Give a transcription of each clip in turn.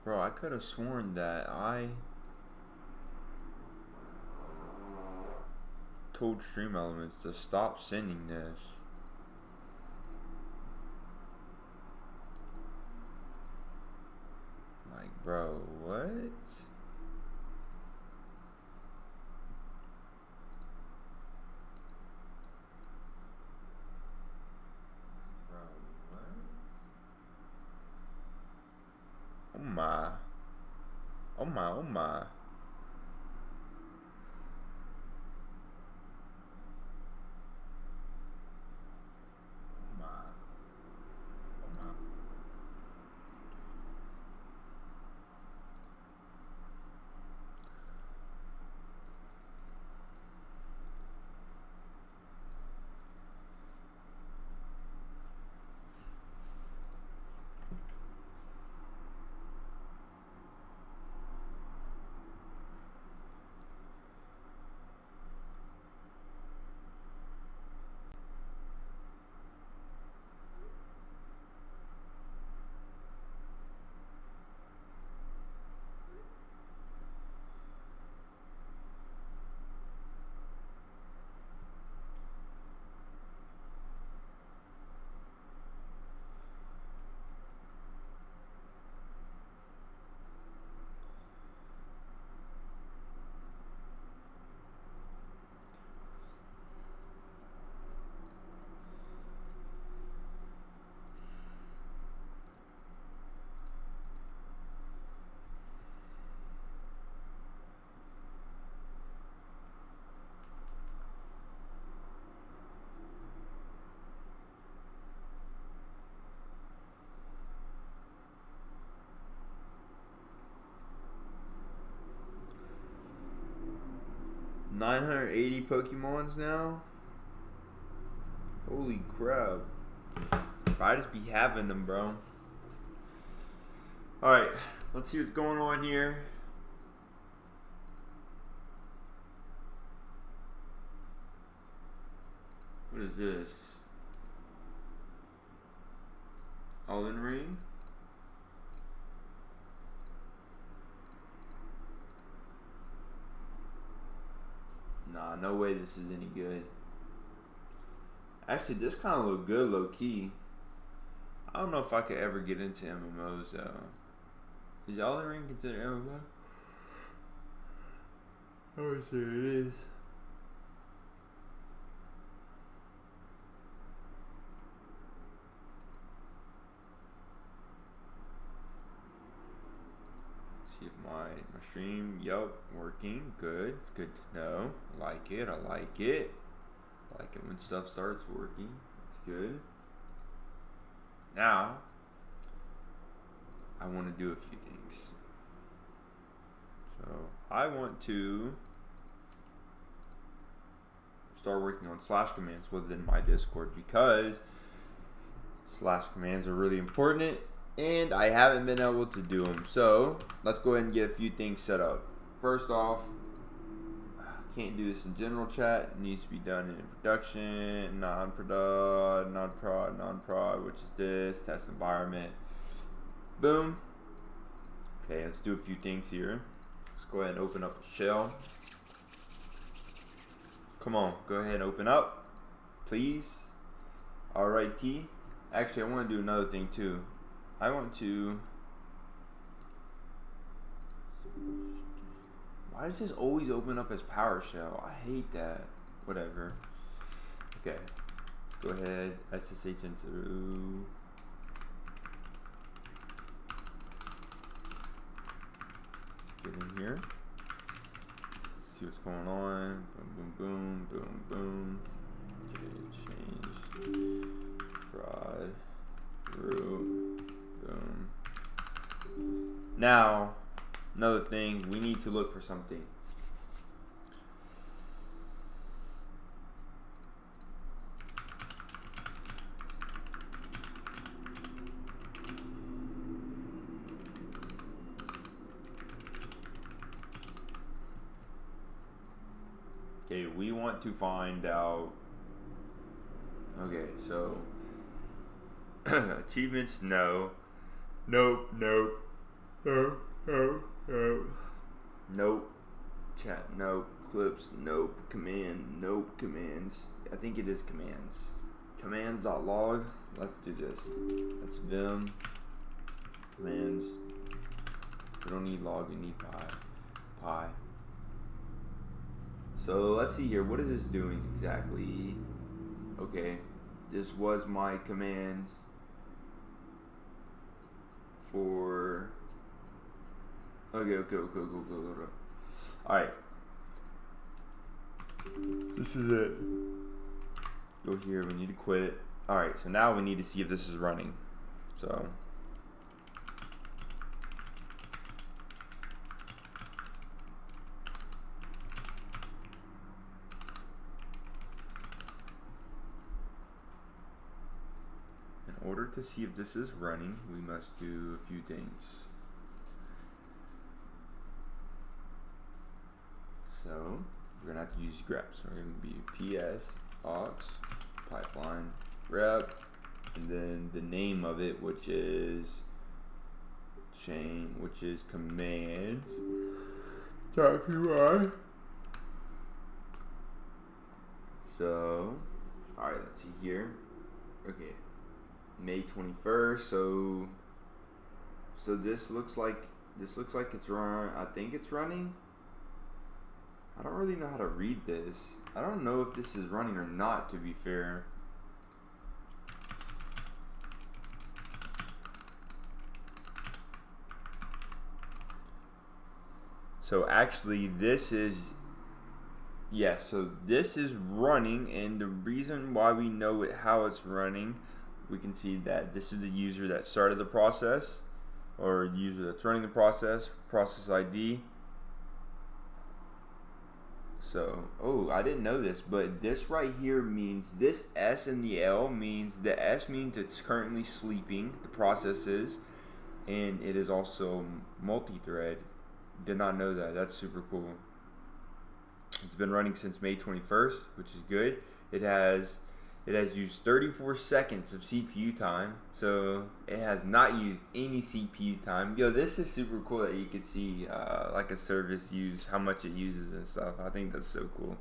Bro, I could have sworn that I told Stream Elements to stop sending this. Like, bro, what? Bro, what? Oh my. Oh my, oh my. $980 Pokemons now? Holy crap. I just be having them, bro. Alright, let's see what's going on here. What is this? Elden Ring? Nah, no way this is any good. Actually, this kind of look good, low key. I don't know if I could ever get into MMOs though. Is Elden Ring considered MMO? Oh, sure it is. See if my stream, yup, working, good. It's good to know. Like it, I like it. I like it when stuff starts working. It's good. Now, I want to do a few things. So, I want to start working on slash commands within my Discord because slash commands are really important and I haven't been able to do them. So let's go ahead and get a few things set up. First off, can't do this in general chat. It needs to be done in production, non-prod, which is this, test environment. Boom. Okay, let's do a few things here. Let's go ahead and open up a shell. Come on, go ahead and open up, please. Alrighty. Actually, I want to do another thing too. I want to. Why does this always open up as PowerShell? I hate that. Whatever. Okay. Go ahead. SSH into. Get in here. See what's going on. Boom, boom, boom, boom, boom. Okay, change. Prod. Root. Boom. Now, another thing, we need to look for something. Okay, we want to find out. Okay, so achievements, no. Nope, nope. Nope. Chat, nope. Clips, nope. Command, nope. Commands. I think it is commands. Commands.log. Let's do this. That's vim. Commands. We don't need log, we need pi. So let's see here. What is this doing exactly? Okay. This was my commands for. Okay. Alright. This is it. Go here, we need to quit. Alright, so now we need to see if this is running. So in order to see if this is running, we must do a few things. So we're gonna have to use grep. So we're gonna be ps aux pipeline grep, and then the name of it, which is chain, which is commands. .py. So, all right, let's see here. Okay, May 21st. So this looks like it's run. I think it's running. I don't really know how to read this. I don't know if this is running or not, to be fair. So actually this is, yeah, so this is running, and the reason why we know how it's running, we can see that this is the user that started the process, or user that's running the process ID. So, oh, I didn't know this, but this right here means, this S and the L means, the S means it's currently sleeping, the process is, and it is also multi-thread. Did not know that. That's super cool. It's been running since May 21st, which is good. It has used 34 seconds of CPU time, so it has not used any CPU time. Yo, this is super cool that you can see like a service use how much it uses and stuff. I think that's so cool.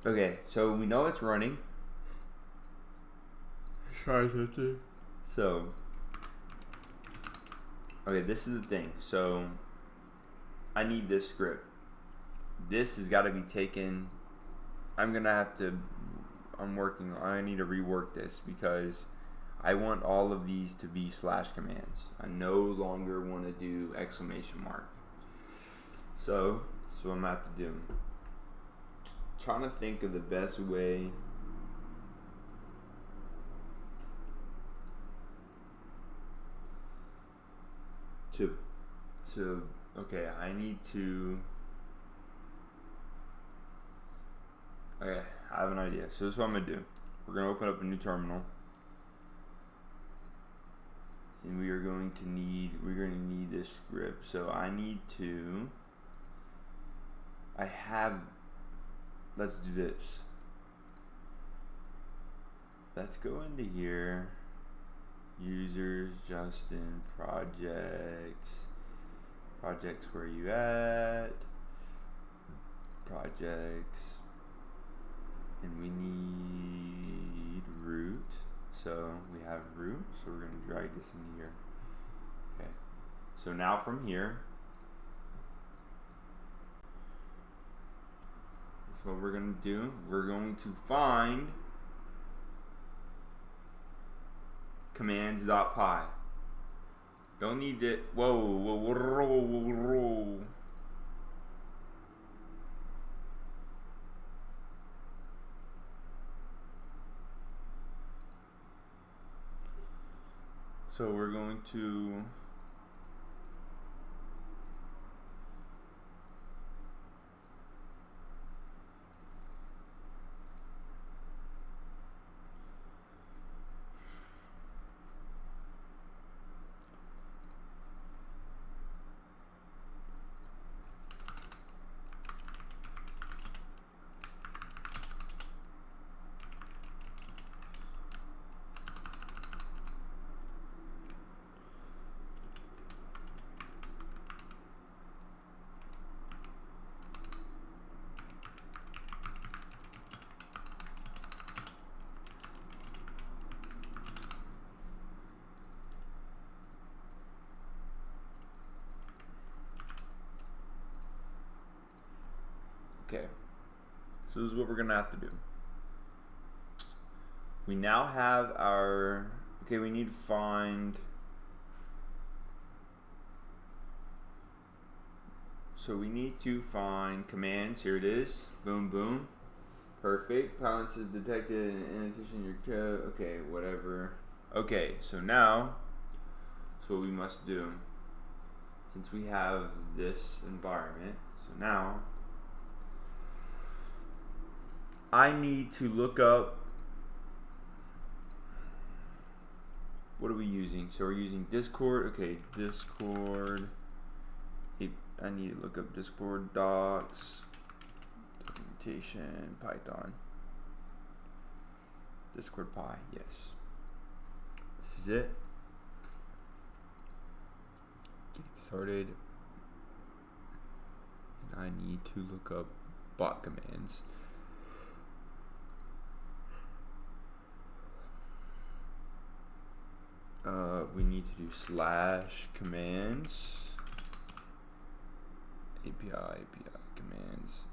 Okay, so we know it's running. So, okay, this is the thing. So, I need this script. This has got to be taken. I need to rework this because I want all of these to be slash commands. I no longer want to do exclamation mark. So that's what I'm going to have to do. Trying to think of the best way to okay, I need to. Okay, I have an idea. So this is what I'm gonna do. We're gonna open up a new terminal, and we're gonna need this script. So let's do this. Let's go into here. Users, Justin, projects, where you at? Projects. And we need root. So we have root. So we're going to drag this into here. Okay. So now from here, that's what we're going to do. We're going to find commands.py. Don't need it. Whoa. So we're going to Okay. So this is what we're gonna have to do. We now have our, okay, we need to find, so we need to find commands. Here it is. Boom, boom. Perfect. Balance is detected in addition to your code. Okay, whatever. Okay, so now, that's what we must do. Since we have this environment, so now I need to look up, what are we using? So we're using Discord. Okay, Discord. I need to look up Discord docs, documentation, Python. Discord Pi, yes. This is it. Getting started. And I need to look up bot commands. We need to do /commands, API commands.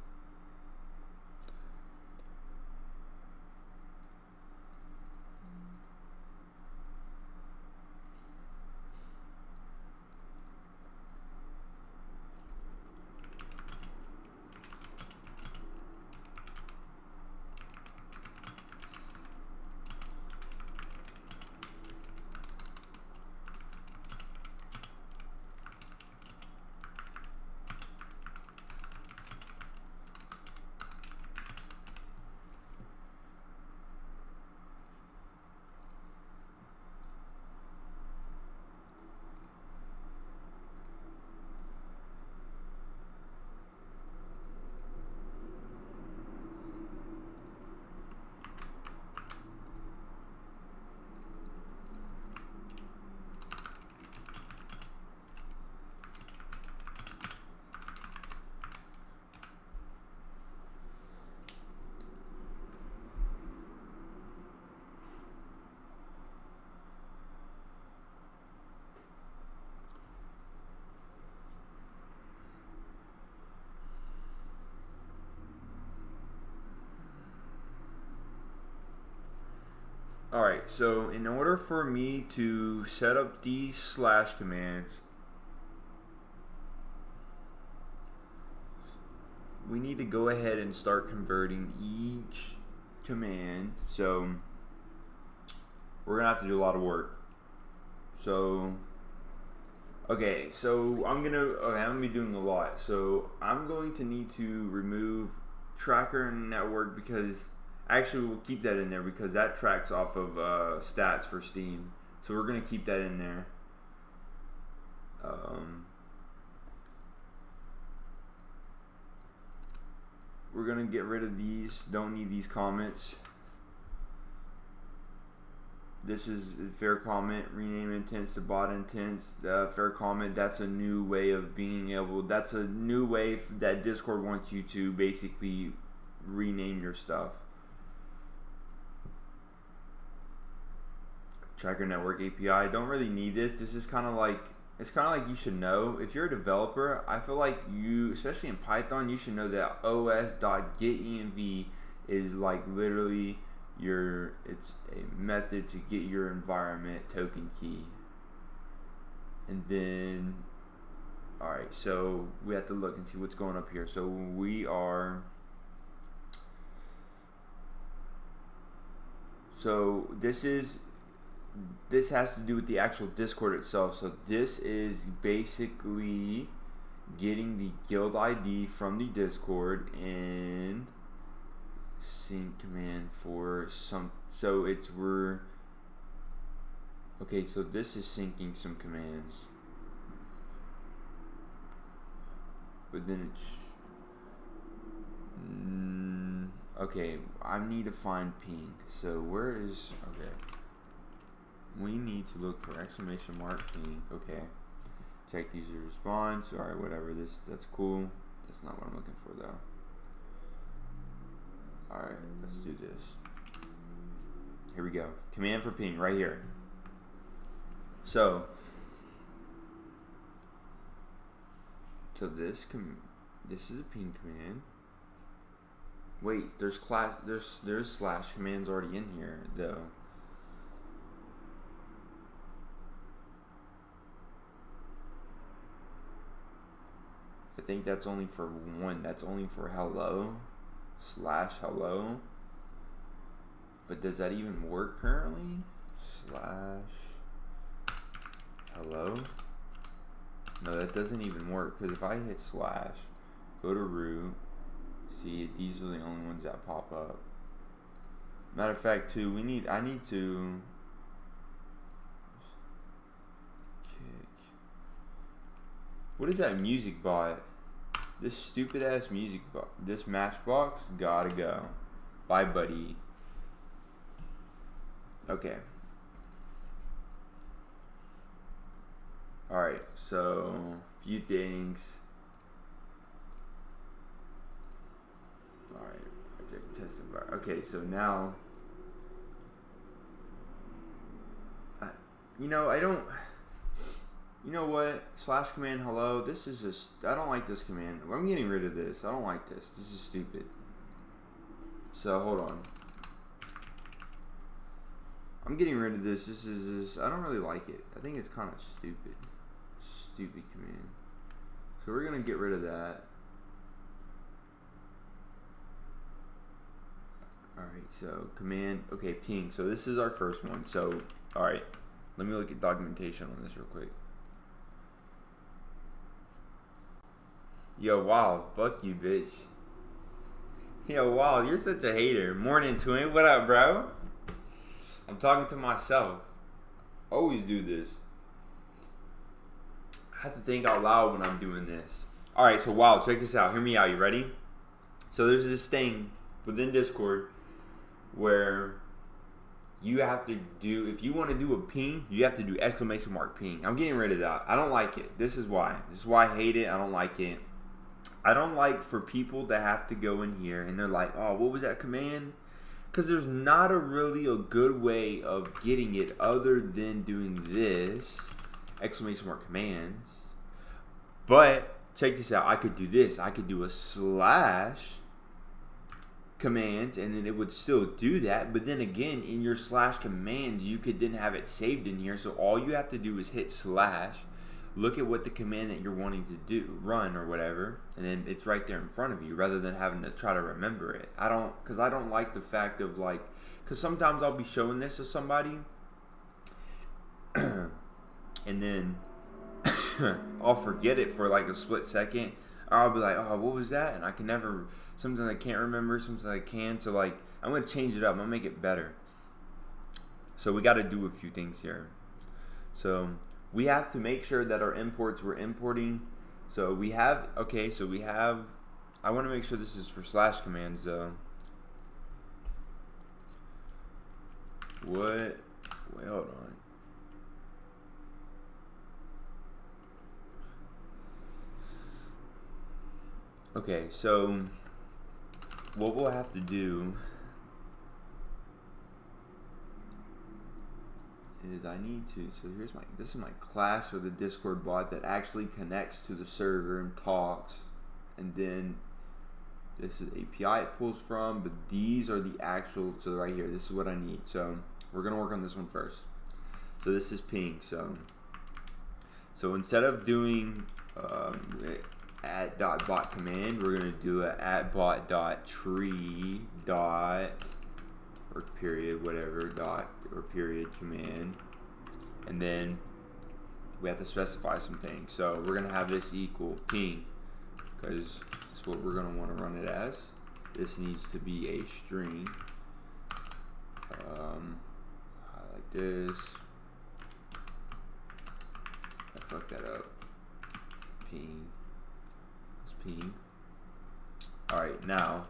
Alright, so in order for me to set up these / commands, we need to go ahead and start converting each command. So we're gonna have to do a lot of work. So okay, so I'm gonna be doing a lot. So I'm going to need to remove tracker network, because actually we'll keep that in there because that tracks off of stats for Steam. So we're gonna keep that in there. We're gonna get rid of these. Don't need these comments. This is fair comment. Rename intents to bot intents. Fair comment. That's a new way of being able. That's a new way that Discord wants you to basically rename your stuff. Tracker network API. Don't really need this. This is kind of like, it's kind of like you should know. If you're a developer, I feel like you, especially in Python, you should know that os.getEnv is like literally it's a method to get your environment token key. And then, alright, so we have to look and see what's going up here. So we are, so this has to do with the actual Discord itself. So this is basically getting the guild ID from the Discord and sync command for some. So okay, so this is syncing some commands, but then it's okay, I need to find ping. So where is, okay, we need to look for !mark ping. Okay, check user response. Alright, whatever, that's cool. That's not what I'm looking for though. Alright, let's do this. Here we go. Command for ping right here. So this is a ping command. Wait, there's slash commands already in here though. I think that's only for one. That's only for hello slash hello. But does that even work currently? Slash hello? No, that doesn't even work, because if I hit slash, go to root, see, these are the only ones that pop up. Matter of fact, too, I need to kick. What is that music bot? This stupid ass music bot. This Matchbox gotta go. Bye, buddy. Okay. Alright, so few things. Alright, project test environment. Okay, so now you know what? Slash command hello. This is just, I don't like this command. I'm getting rid of this. I don't like this. This is stupid. So hold on. I'm getting rid of this. This is I don't really like it. I think it's kind of stupid. Stupid command. So we're gonna get rid of that. Alright, so command, okay, ping. So this is our first one. So, alright, let me look at documentation on this real quick. Yo, wow, fuck you, bitch. Yo, wow, you're such a hater. Morning, twin. What up, bro? I'm talking to myself. Always do this. I have to think out loud when I'm doing this. Alright, so wow, check this out. Hear me out. You ready? So there's this thing within Discord where you have to do, if you want to do a ping, you have to do exclamation mark ping. I'm getting rid of that. I don't like it. This is why. This is why I hate it. I don't like it. I don't like for people to have to go in here and they're like, oh, what was that command? Because there's not really a good way of getting it other than doing this, exclamation mark commands. But check this out. I could do this. I could do a slash commands and then it would still do that. But then again, in your slash commands, you could then have it saved in here. So all you have to do is hit slash, look at what the command that you're wanting to do, run or whatever, and then it's right there in front of you rather than having to try to remember it. I don't like the fact of like, because sometimes I'll be showing this to somebody and then I'll forget it for like a split second, or I'll be like, oh, what was that? And I can never, something I can't remember, something I can. So like, I'm going to change it up. I'm going to make it better. So we got to do a few things here. So we have to make sure that our imports we're importing. So we have, okay, so we have, I want to make sure this is for slash commands though. Wait, hold on. Okay, so what we'll have to do is I need to, so here's my, this is my class or the Discord bot that actually connects to the server and talks, and then this is API it pulls from, but these are the actual, so right here, this is what I need. So we're gonna work on this one first. So this is ping. So instead of doing @bot command, we're gonna do a @bot.tree dot or period whatever dot or period command, and then we have to specify some things. So we're gonna have this equal ping because that's what we're gonna want to run it as. This needs to be a string. Like this. I fucked that up. Ping. Ping. Alright, now,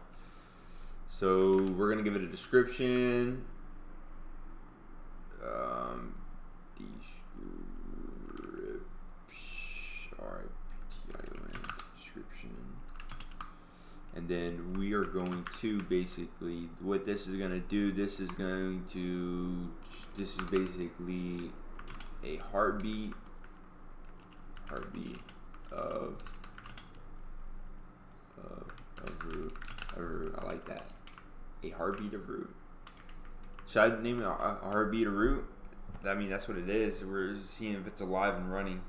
so we're going to give it a description. Description. And then we are going to basically, what this is going to do, this is basically a heartbeat of root. A root. I like that. A heartbeat of root. Should I name it a heartbeat of root? I mean, that's what it is. We're seeing if it's alive and running.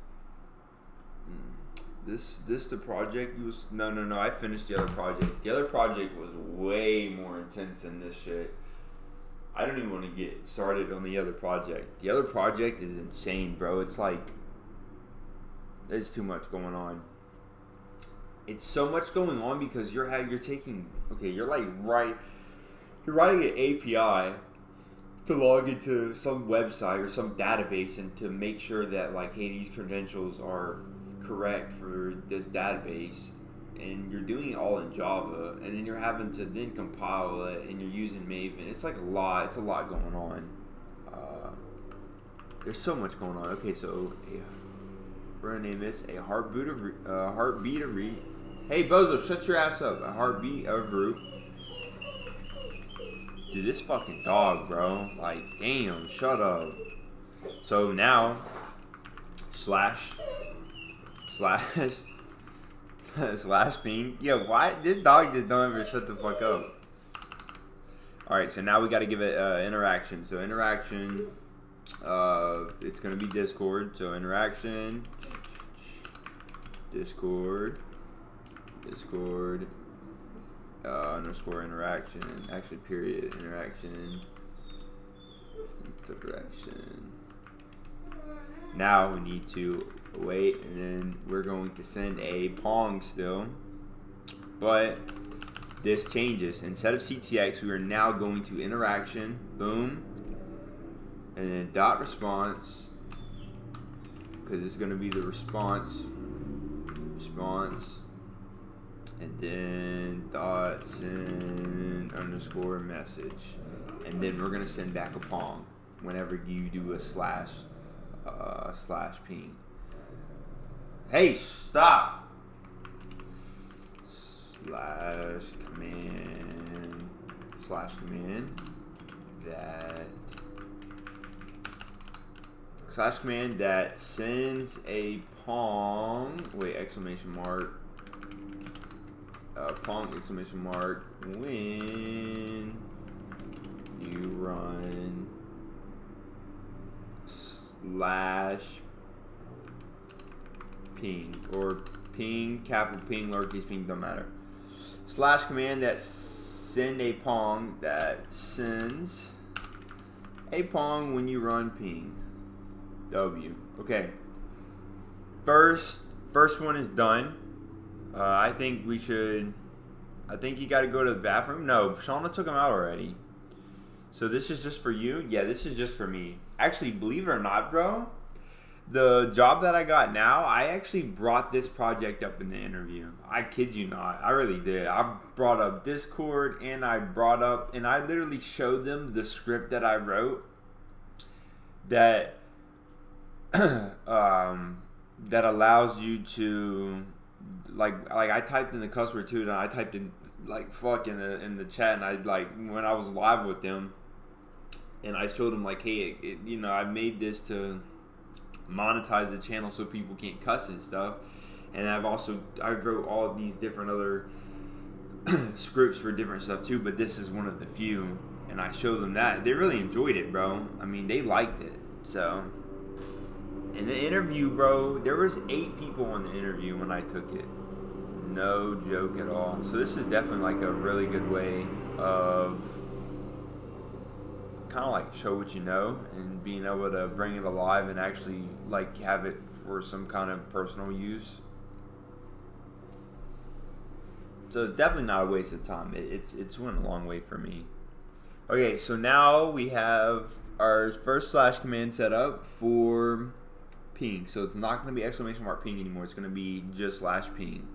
This the project was no. I finished the other project. The other project was way more intense than this shit. I don't even want to get started on the other project. The other project is insane, bro. It's like there's too much going on. It's so much going on because you're writing an API to log into some website or some database and to make sure that like, hey, these credentials are correct for this database, and you're doing it all in Java, and then you're having to then compile it, and you're using Maven. It's like a lot. It's a lot going on. There's so much going on. Okay, so we're gonna name this a heartbeat of root. Hey, Bozo, shut your ass up. A heartbeat of root. Dude, this fucking dog, bro. Like, damn, shut up. So now, slash ping. Yo, why? This dog just don't ever shut the fuck up. Alright, so now we got to give it interaction. So interaction, it's going to be Discord. So interaction, Discord, underscore interaction, actually period, interaction. Now we need to wait, and then we're going to send a Pong still, but this changes. Instead of CTX, we are now going to interaction, boom, and then dot response, because it's going to be the response, and then dot send underscore message, and then we're going to send back a Pong whenever you do a slash ping. Hey, stop! Slash command that sends a Pong. Wait, exclamation mark. Pong exclamation mark when you run slash ping, or ping, capital ping, lowercase ping, don't matter. Slash command that send a Pong that sends a Pong when you run ping. W. Okay. First one is done. I think you got to go to the bathroom. No, Shauna took him out already. So this is just for you? Yeah, this is just for me. Actually, believe it or not, bro, the job that I got now, I actually brought this project up in the interview. I kid you not. I really did. I brought up Discord, and I literally showed them the script that I wrote that that allows you to like I typed in the cuss word too, and I typed in like fuck in the chat, and I like when I was live with them, and I showed them like, hey, I made this to monetize the channel so people can't cuss and stuff, and I wrote all of these different other scripts for different stuff too, but this is one of the few, and I showed them that. They really enjoyed it, bro. I mean, they liked it. So in the interview, bro, there was 8 people on the interview when I took it. No joke at all. So this is definitely like a really good way of kind of like show what you know, and being able to bring it alive and actually like have it for some kind of personal use. So it's definitely not a waste of time. It's went a long way for me. Okay, so now we have our first slash command set up for ping. So it's not going to be exclamation mark ping anymore. It's going to be just slash ping.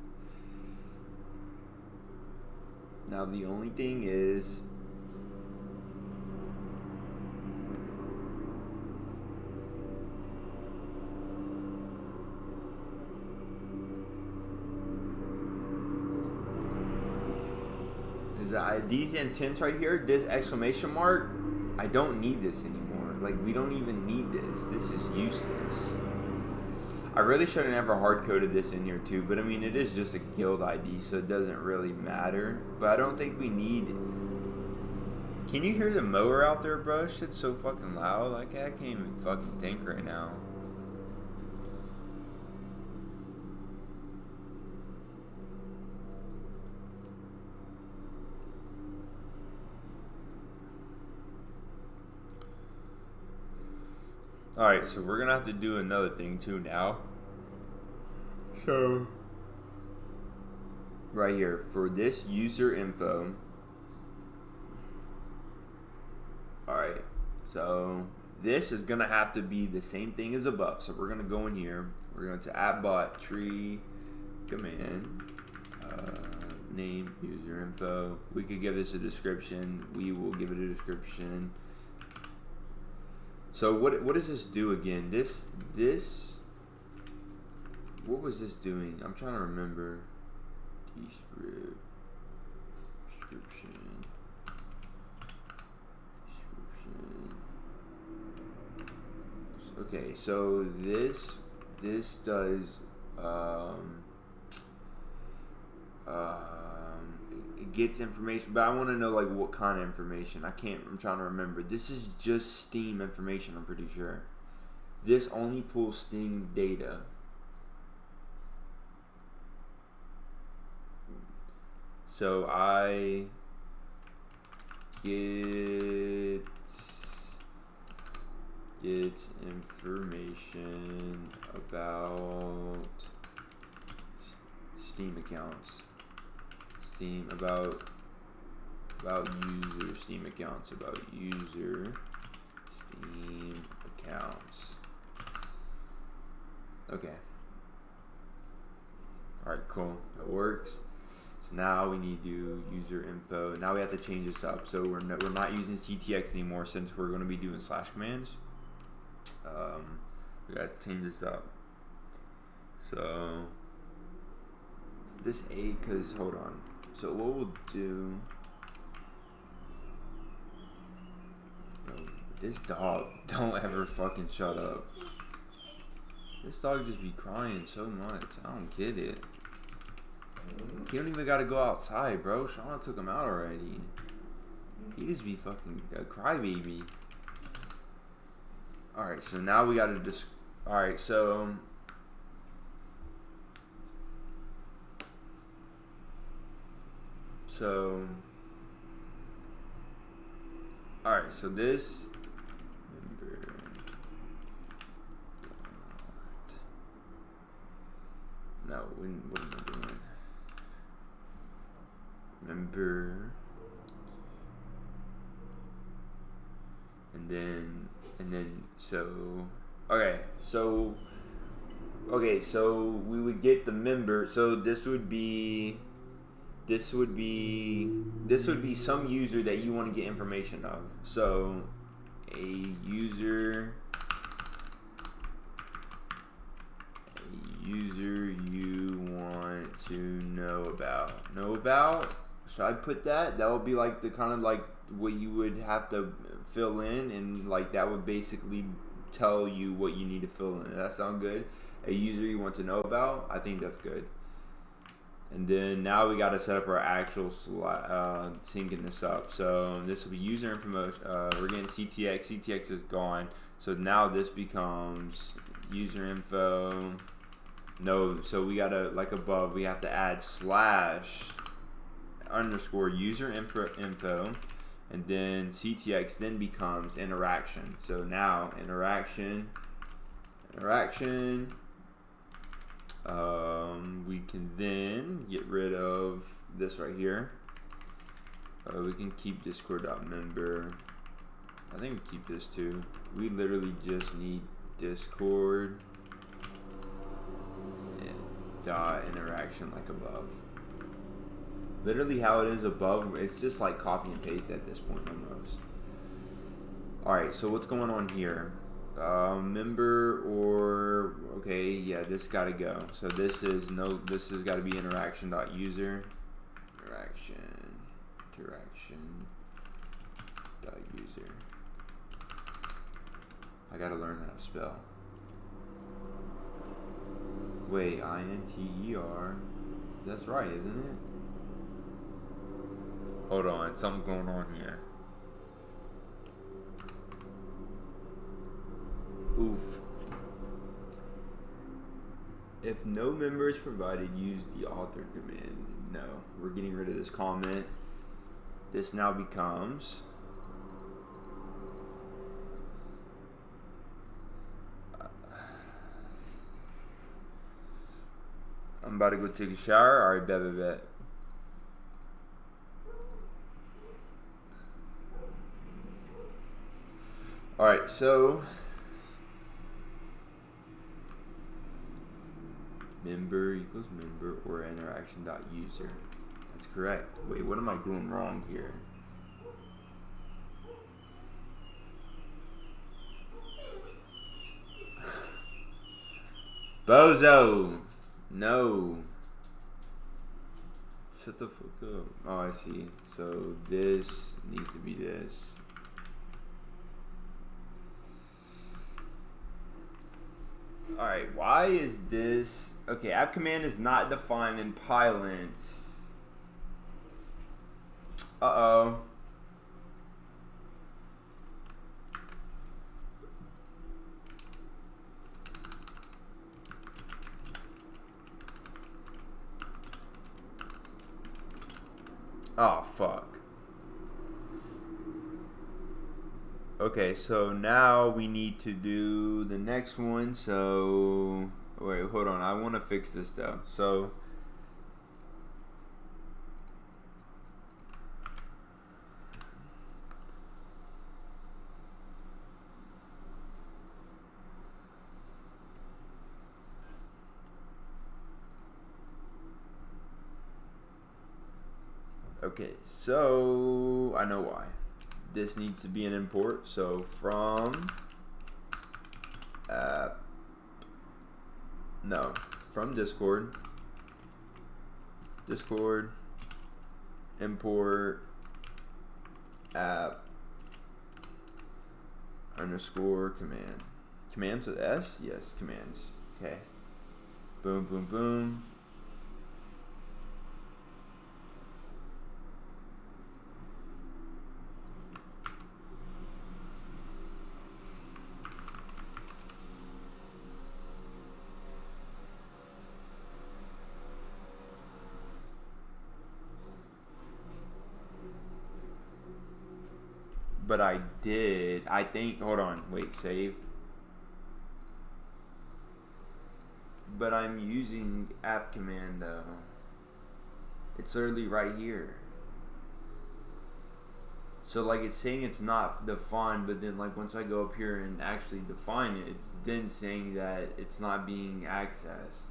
Now the only thing is these intents right here, this exclamation mark, I don't need this anymore. Like, we don't even need this. This is useless. I really shouldn't have hard coded this in here too, but I mean, it is just a guild ID, so it doesn't really matter. But I don't think we need... Can you hear the mower out there, bro? Shit's so fucking loud. Like, I can't even fucking think right now. Alright, so we're gonna have to do another thing too now. So, right here, for this user info. Alright, so this is gonna have to be the same thing as above. So we're gonna go in here, we're going to @bot tree command, name user info. We could give this a description, we will give it a description. So what does this do again? This what was this doing? I'm trying to remember. Description. Okay, so this does it gets information, but I want to know like what kind of information. I'm trying to remember. This is just Steam information, I'm pretty sure. This only pulls Steam data. So I get information about Steam accounts. Steam about user Steam accounts, about user Steam accounts. Okay. Alright, cool. That works. So now we need to do user info. Now we have to change this up. So we're not using CTX anymore since we're going to be doing slash commands. We got to change this up. So this A, because hold on. So what we'll do, this dog don't ever fucking shut up. This dog just be crying so much. I don't get it. He don't even gotta go outside, bro. Shauna took him out already. He just be fucking a crybaby. Alright, so now we gotta just. Alright, so. Alright, so this. No, what am I doing? Member. And then, so, okay, so we would get the member. So this would be some user that you want to get information of. So a user you want to know about. Should I put that? That would be like the kind of like what you would have to fill in, and like that would basically tell you what you need to fill in. Does that sound good? A user you want to know about. I think that's good. And then now we got to set up our actual syncing this up. So this will be user information. We're getting CTX. CTX is gone. So now this becomes user info. No, so we gotta, like above, we have to add /_ user info, and then CTX then becomes interaction. So now interaction. We can then get rid of this right here. We can keep Discord.member. I think we keep this too. We literally just need Discord dot interaction like above. Literally how it is above, it's just like copy and paste at this point almost. Alright, so what's going on here? Member or okay, yeah, this gotta go. So this has gotta be interaction.user. Interaction.user. I gotta learn how to spell. Wait, INTER. That's right, isn't it? Hold on, something's going on here. Oof. If no member is provided, use the author command. No, we're getting rid of this comment. This now becomes I'm about to go take a shower. Alright, bet. Alright, so member equals member or interaction dot user. That's correct. Wait, what am I doing wrong here? Bozo! No. Shut the fuck up. Oh, I see. So this needs to be this. Alright, why is this? Okay, app command is not defined in Pylint. Uh-oh. Oh, fuck. Okay, so now we need to do the next one. So, wait, hold on. I want to fix this though. So, okay, so I know why. This needs to be an import. So from from Discord import app underscore command. Commands with S? Yes, commands. Okay. Boom, boom, boom. But I think, hold on, wait, save. But I'm using app command though. It's literally right here. So like it's saying it's not defined, but then like once I go up here and actually define it, it's then saying that it's not being accessed.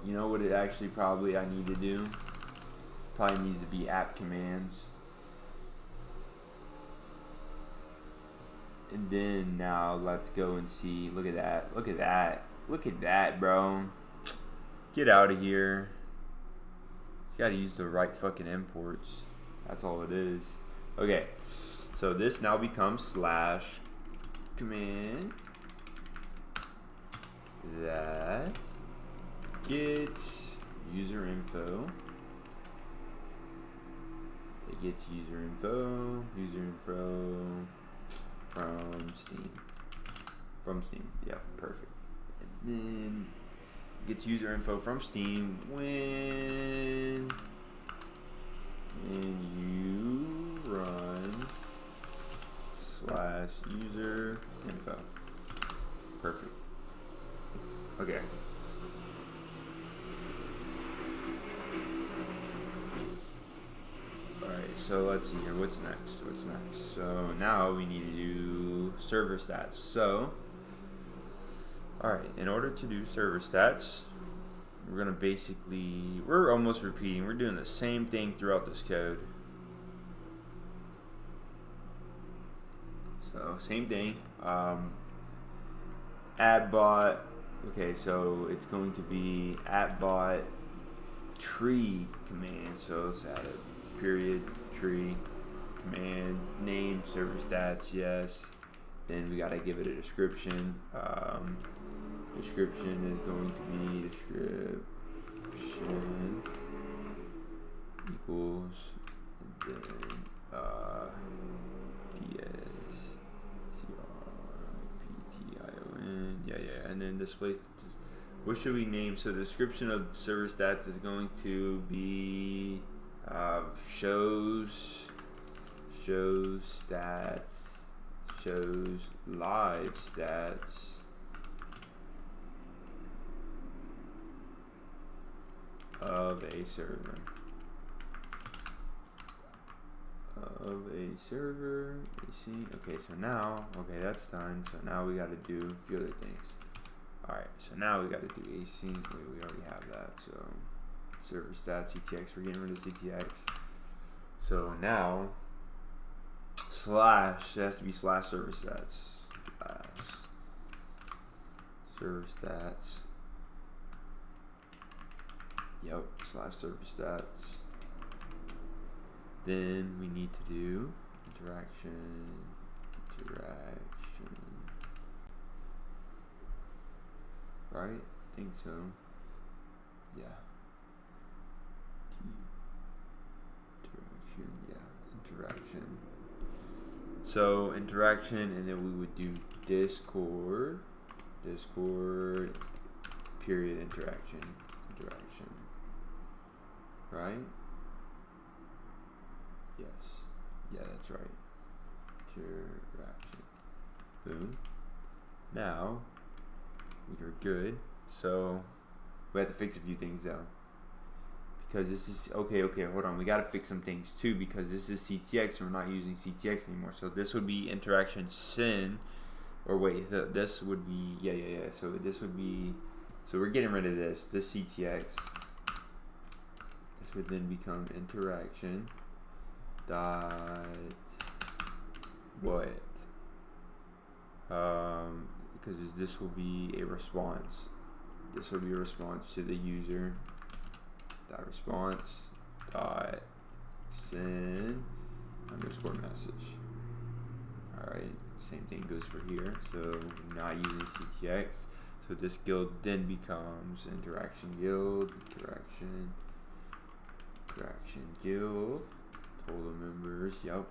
You know what it actually probably I need to do? Probably needs to be app commands. And then now let's go and see. Look at that. Look at that. Look at that, bro. Get out of here. It's got to use the right fucking imports. That's all it is. Okay. So this now becomes slash command that get user info. It gets user info from Steam. Yeah, perfect. And then gets user info from Steam when you run /user info. Perfect. Okay. So let's see here. What's next? So now we need to do server stats. So Alright, in order to do server stats, we're almost repeating. We're doing the same thing throughout this code. So, same thing. @bot. Okay, so it's going to be @bot tree command. So let's add a period tree command name server stats. Yes. Then we gotta give it a description. Description is going to be description equals and then DSCRPTION. Yeah, and then display. What should we name? So the description of server stats is going to be shows stats, shows live stats of a server. Okay, so now, that's done. So now we got to do a few other things. Alright, so now we got to do async. Wait, we already have that. So server stats, CTX, we're getting rid of CTX. So now, slash, it has to be slash server stats. Slash server stats. Yep, slash server stats. Then we need to do interaction. Right? I think so. Yeah. Interaction. So interaction, and then we would do Discord period interaction. Right? Yes. Yeah, that's right. Interaction. Boom. Now we are good. So we have to fix a few things though. Because this is okay, hold on. We gotta fix some things too because this is CTX and we're not using CTX anymore. So this would be interaction sin, or wait, this would be yeah. So this would be, so we're getting rid of this CTX. This would then become interaction dot what? Because this will be a response. This will be a response to the user. Dot response dot send underscore message. Alright, same thing goes for here. So not using CTX. So this guild then becomes interaction guild, interaction guild, total members, yep.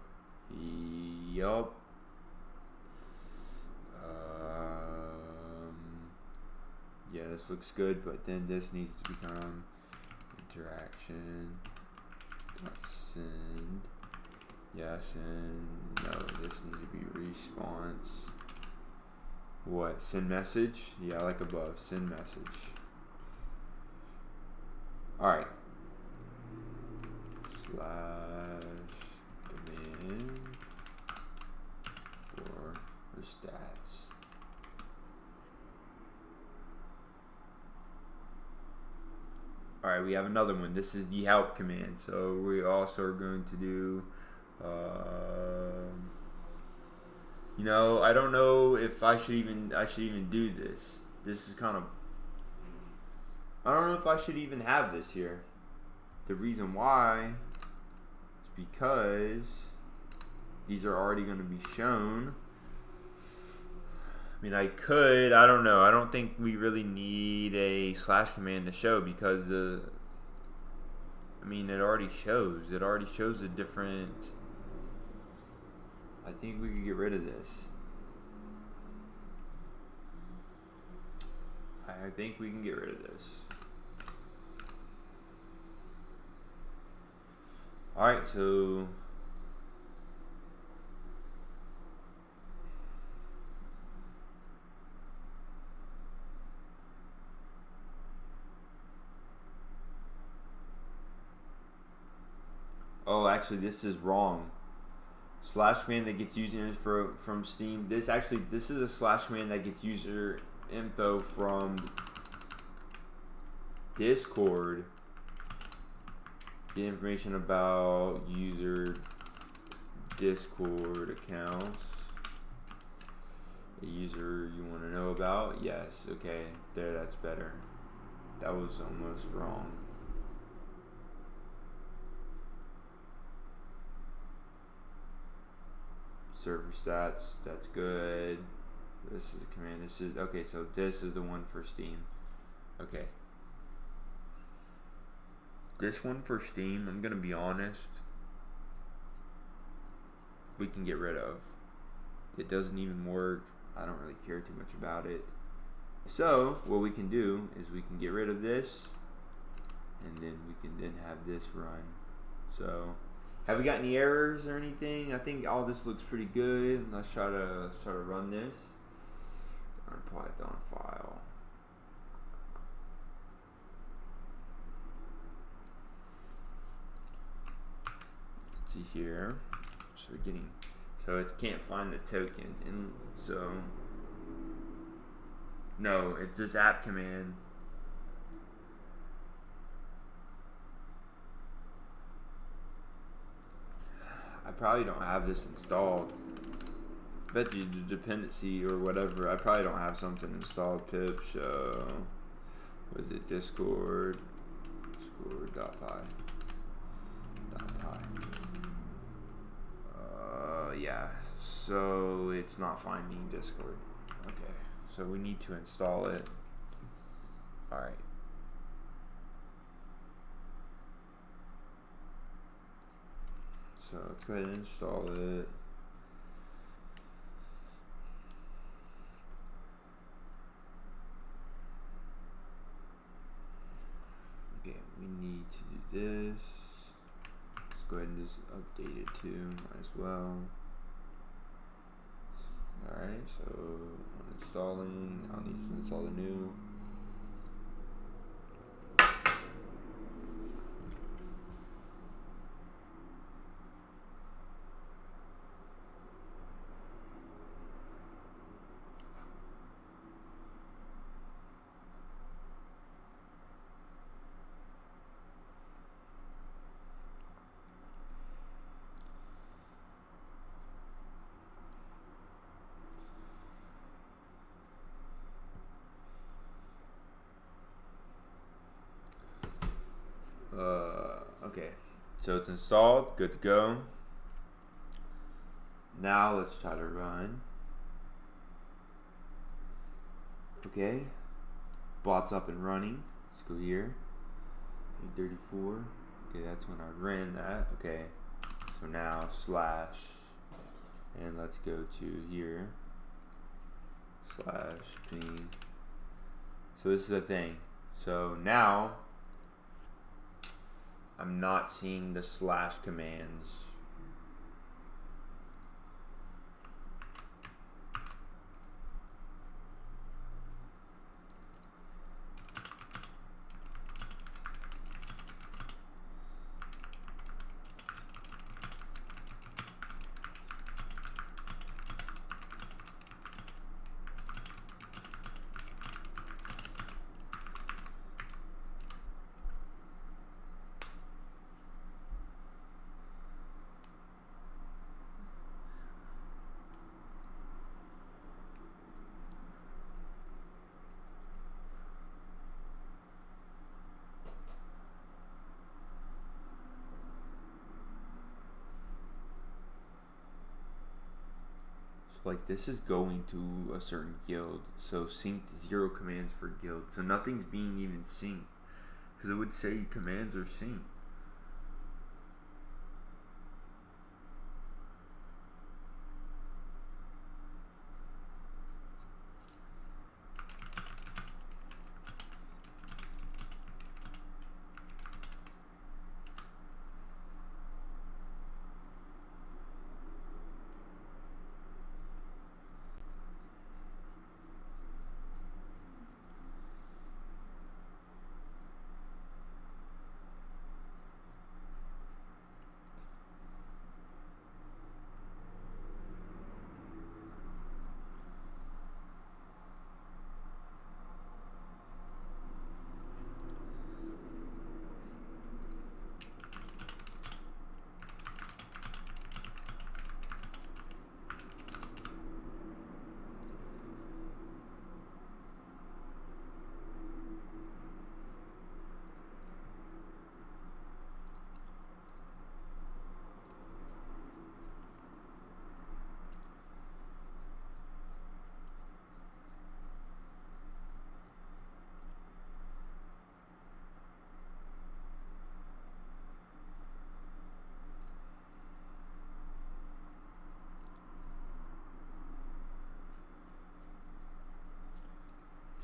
Yeah, this looks good, but then this needs to become interaction send. Yes, and no, this needs to be response. What? Send message? Yeah, like above. Send message. Alright. Slash command for the stats. Alright, we have another one. This is the help command. So we also are going to do you know, I don't know if I should even do this. This is kind of, I don't know if I should even have this here. The reason why is because these are already going to be shown. I mean, I don't know. I don't think we really need a slash command to show because it already shows. It already shows a different. I think we could get rid of this. I think we can get rid of this. Alright, so oh, actually this is wrong. Slash command that gets user from Steam. This is a slash command that gets user info from Discord. Get information about user Discord accounts. A user you want to know about? Yes. Okay. There, that's better. That was almost wrong. Server stats, that's good. This is a command. This is okay, so this is the one for Steam. Okay. This one for Steam, I'm gonna be honest, we can get rid of. It doesn't even work. I don't really care too much about it. So what we can do is we can get rid of this, and then we can then have this run. So have we got any errors or anything? I think all this looks pretty good. Let's try to run this. Run Python file. Let's see here. So we're getting, so it can't find the token, and so no, it's this app command. I probably don't have this installed. Bet you the dependency or whatever. I probably don't have something installed. Pip show. What is it? Discord. Discord.py. Yeah. So it's not finding Discord. Okay. So we need to install it. All right. So let's go ahead and install it. Okay, we need to do this. Let's go ahead and just update it too, might as well. Alright, so I'm installing. I'll need to install the new. Okay, so it's installed, good to go. Now let's try to run. Okay, bot's up and running. Let's go here. 834. Okay, that's when I ran that. Okay, so now slash, and let's go to here. Slash ping. So this is the thing. So now I'm not seeing the slash commands. Like this is going to a certain guild, so synced 0 commands for guild, so nothing's being even synced because it would say commands are synced.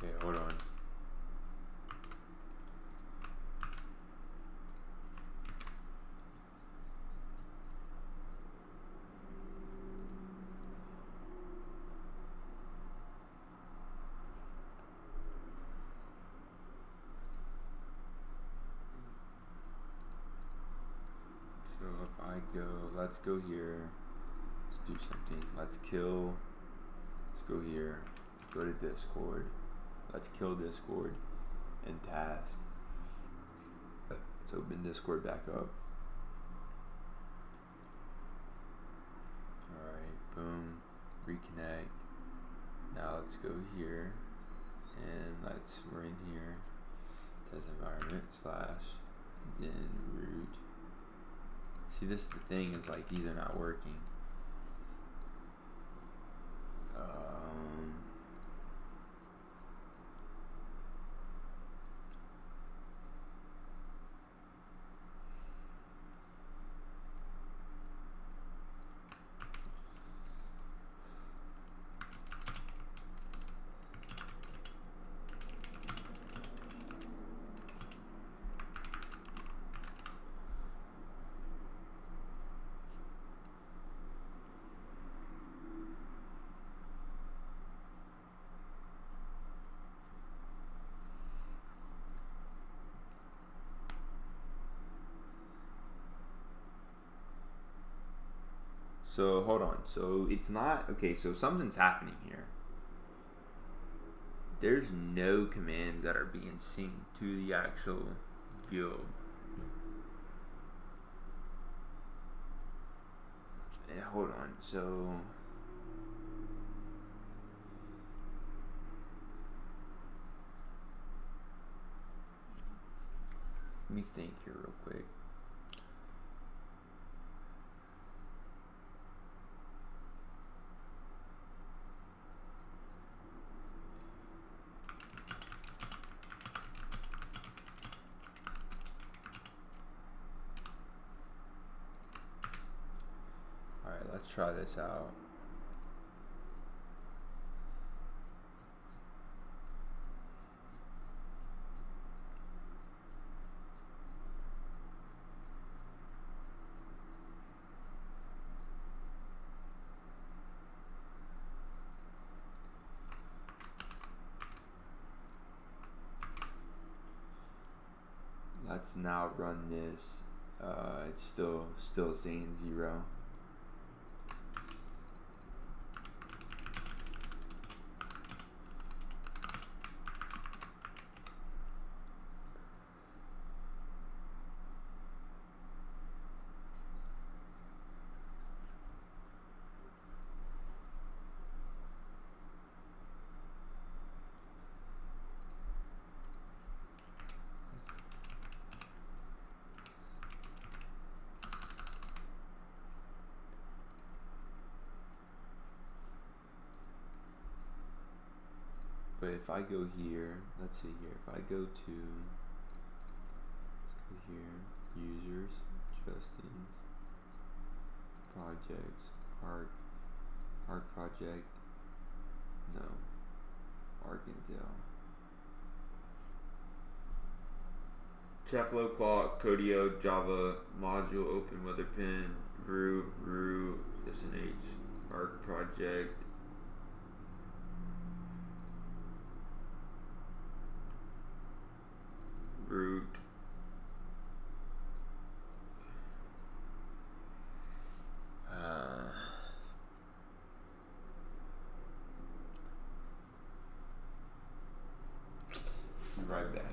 Okay, hold on. So if I go, let's go here. Let's do something. Let's kill. Let's go here. Let's go to Discord. Let's kill Discord and task. Let's open Discord back up. Alright, boom. Reconnect. Now let's go here and we're in here. Test environment slash and then root. See, this is the thing, is like these are not working. So hold on. So it's not okay. So something's happening here. There's no commands that are being synced to the actual guild. Yeah, hold on. So let me think here real quick. Let's try this out. Let's now run this. It's still saying 0. But if I go here, let's see here. If I go to, let's go here, users, Justin, projects, Arc project, no, Arc Intel. Cheflo, Clock, Codio, Java, Module, Open, WeatherPen, Rue, SNH, Arc project. Root. Be right back.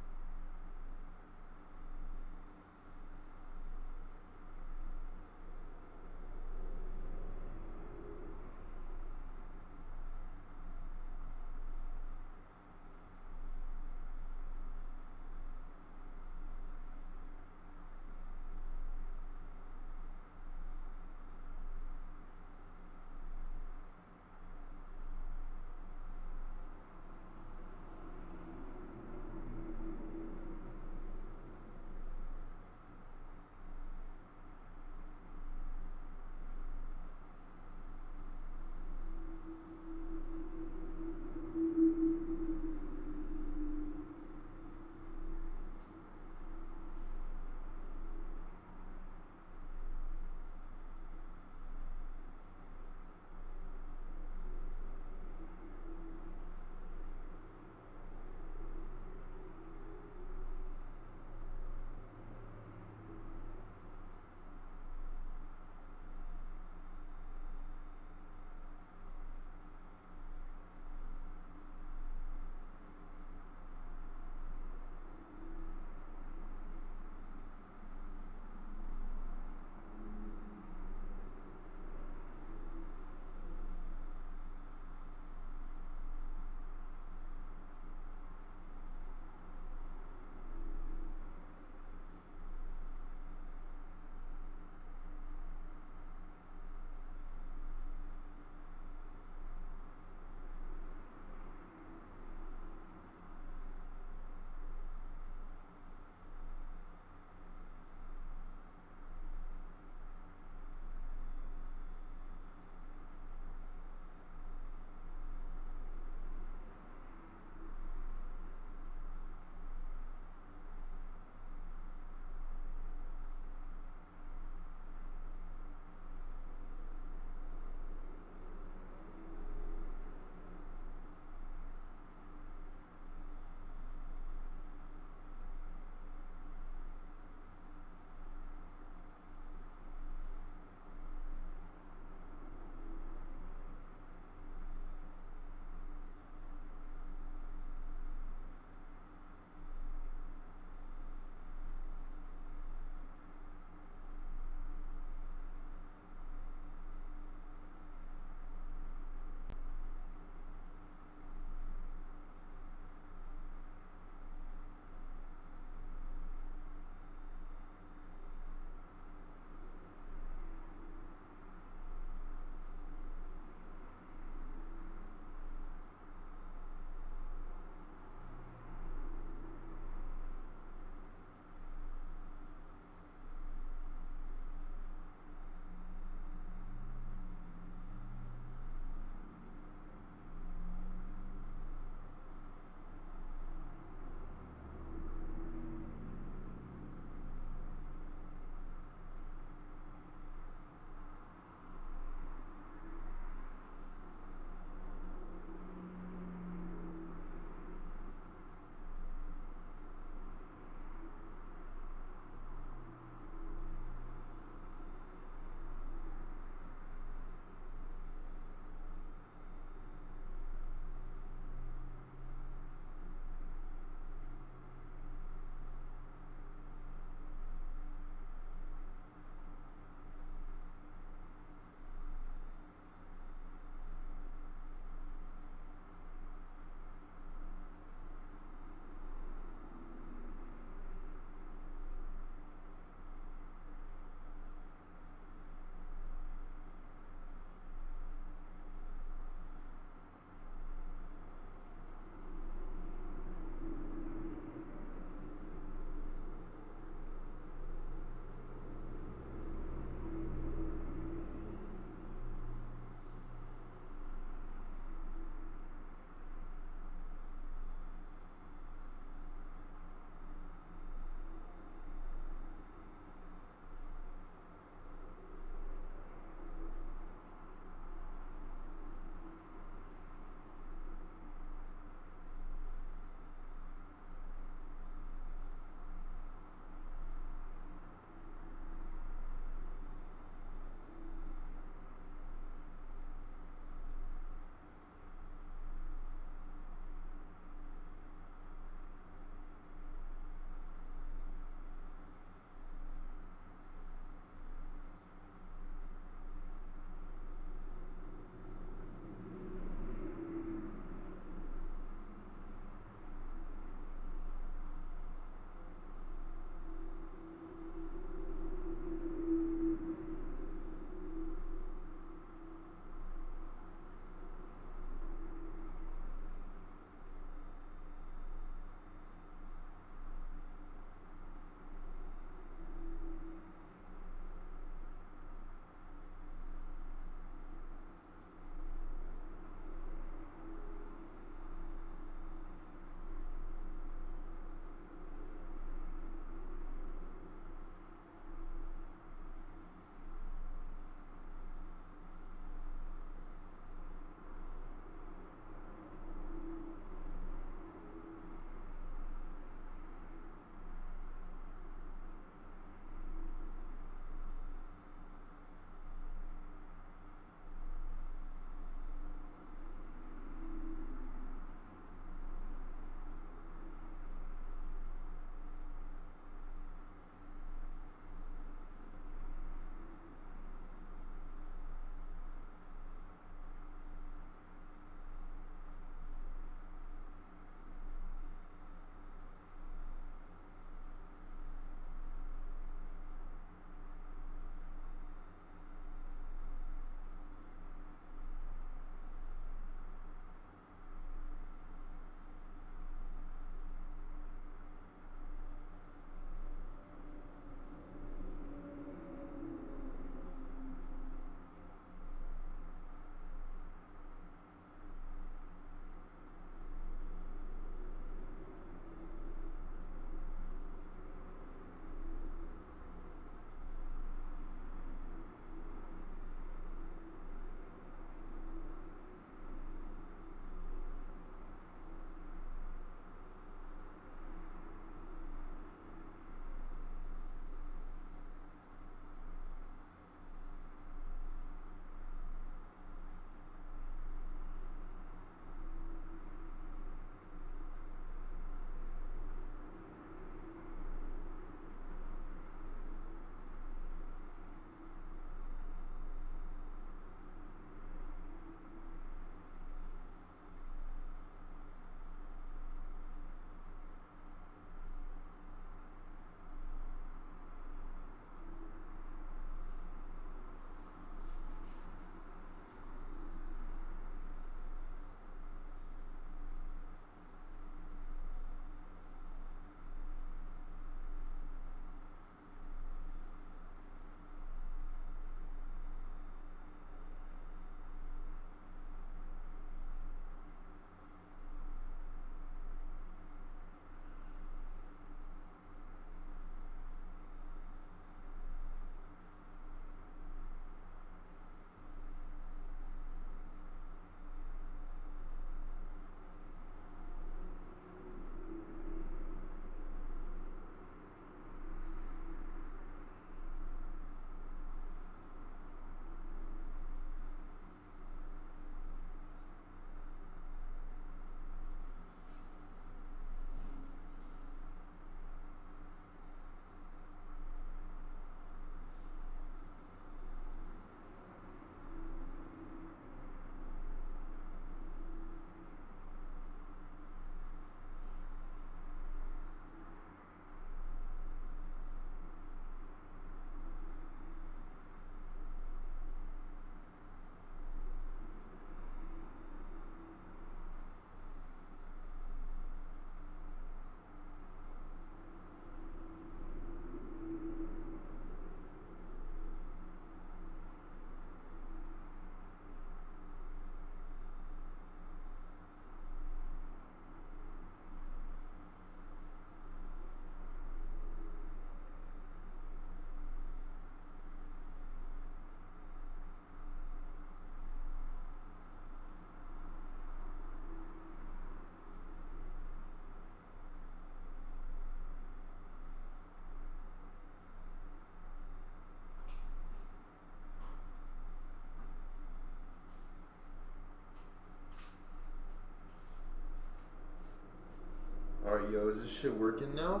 Alright, yo, is this shit working now?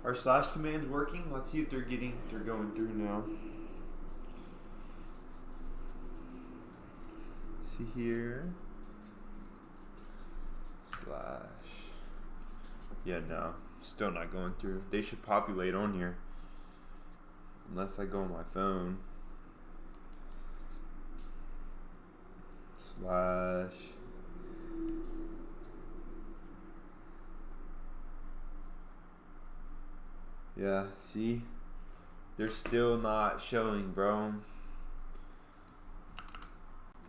Are slash commands working? Let's see if they're going through now. See here. Slash. Yeah, no. Still not going through. They should populate on here. Unless I go on my phone. Slash. Yeah, see? They're still not showing, bro.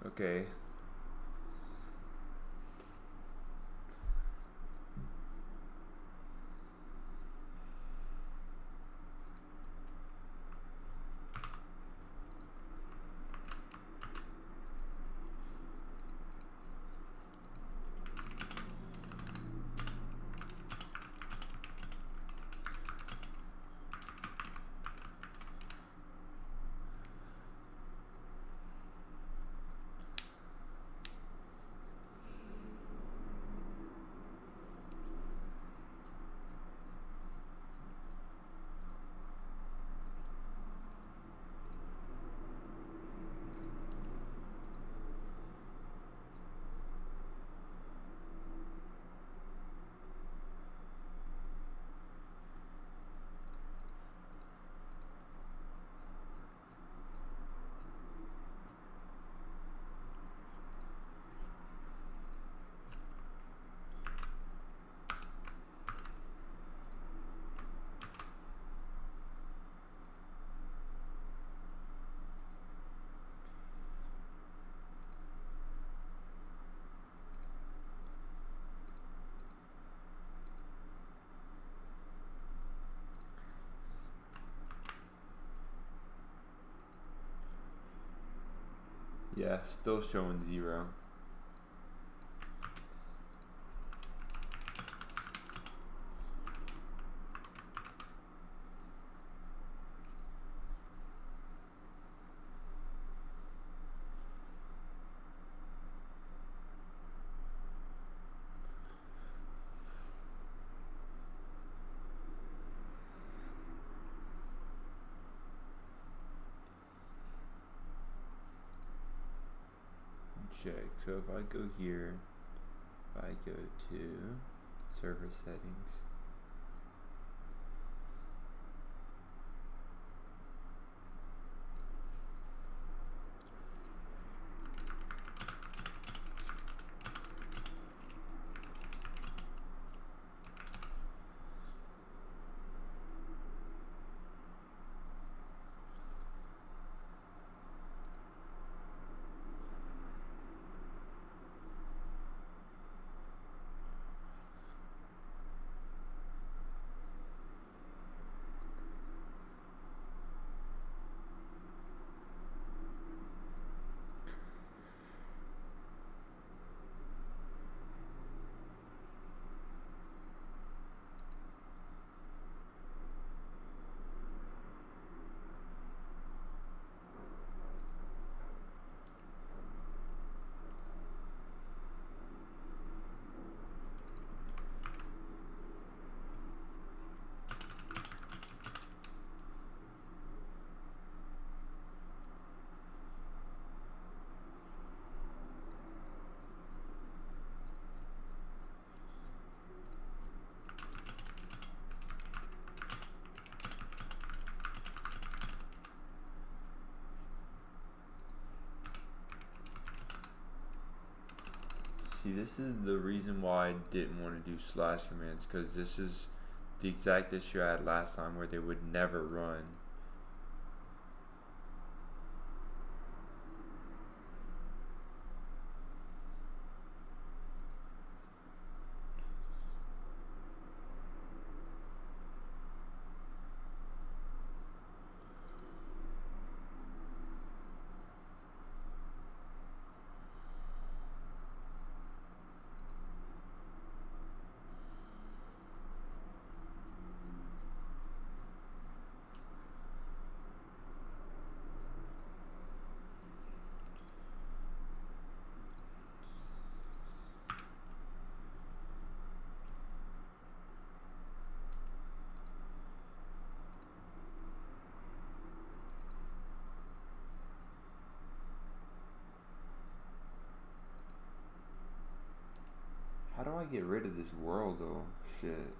Okay. Yeah, still showing 0. Check. So if I go here, if I go to server settings, see, this is the reason why I didn't want to do slash commands, because this is the exact issue I had last time where they would never run. do I get rid of this world though? Shit.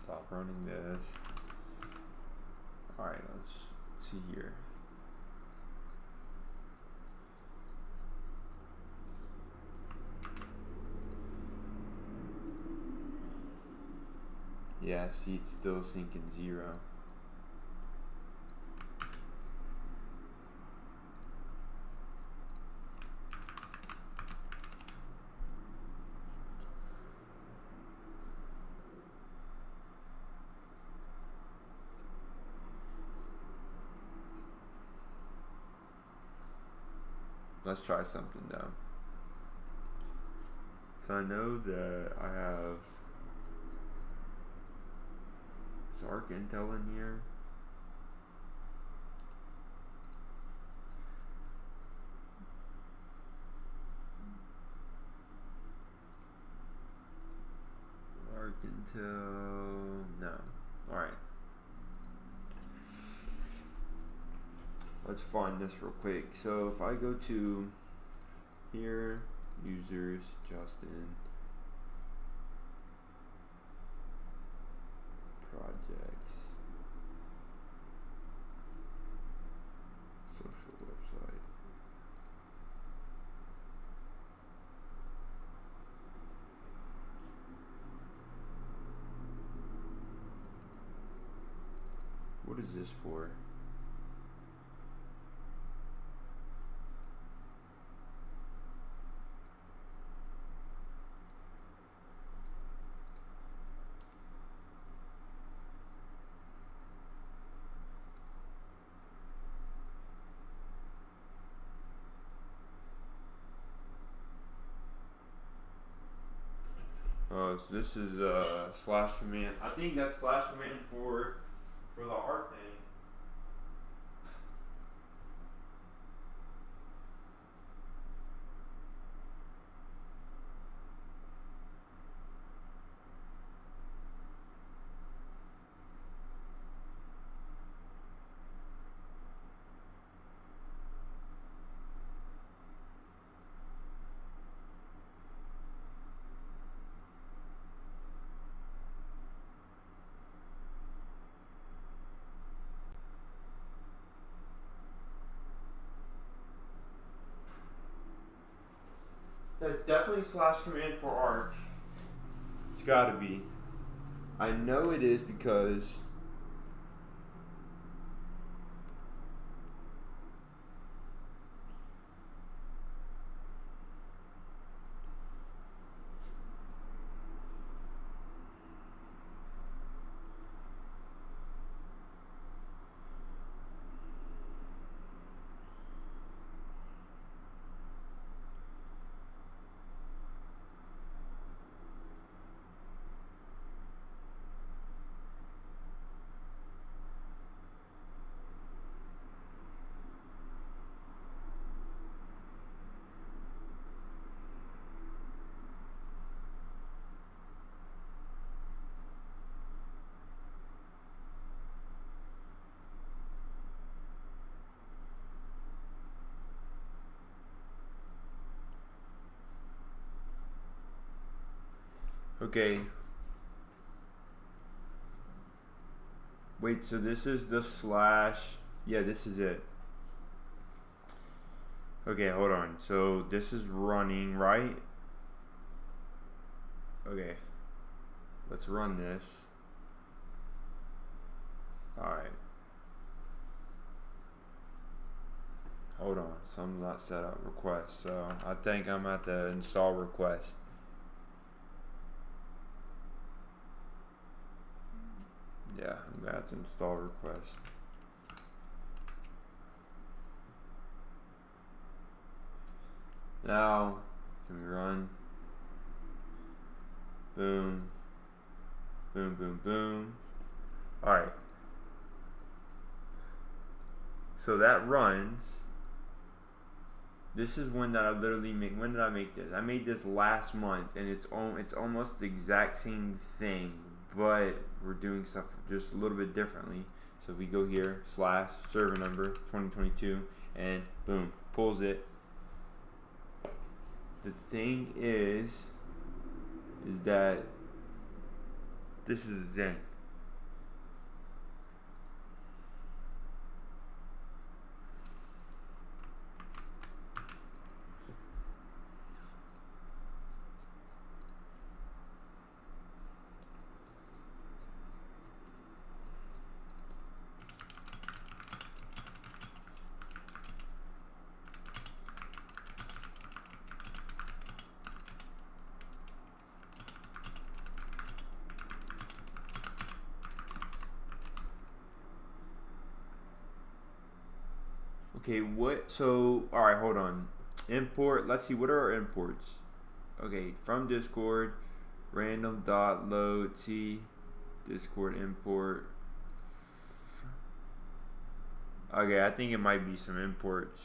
Stop running this. Alright, let's see here. Yeah, see, it's still sinking 0. Let's try something though. So I know that I have Zark Intel in here. Zark Intel, no. Alright. Let's find this real quick. So if I go to here, users, Justin, projects, social website. What is this for? Oh, so this is slash command. I think that's slash command for the art thing. That's definitely slash command for arc. It's gotta be. I know it is because okay. Wait, so this is the slash. Yeah, this is it. Okay, hold on. So this is running, right? Okay. Let's run this. Alright. Hold on, something's not set up. Request. So I think I'm at the install request. Yeah, I'm gonna have to install request. Now, can we run? Boom. Boom, boom, boom. Alright. So that runs. This is one that I literally make. When did I make this? I made this last month, and it's almost the exact same thing, but we're doing stuff just a little bit differently. So we go here, slash server number 2022, and boom, pulls it. The thing is that this is the thing. Okay, what? So, all right, hold on. Import. Let's see. What are our imports? Okay, from Discord, random dot load t Discord import. Okay, I think it might be some imports.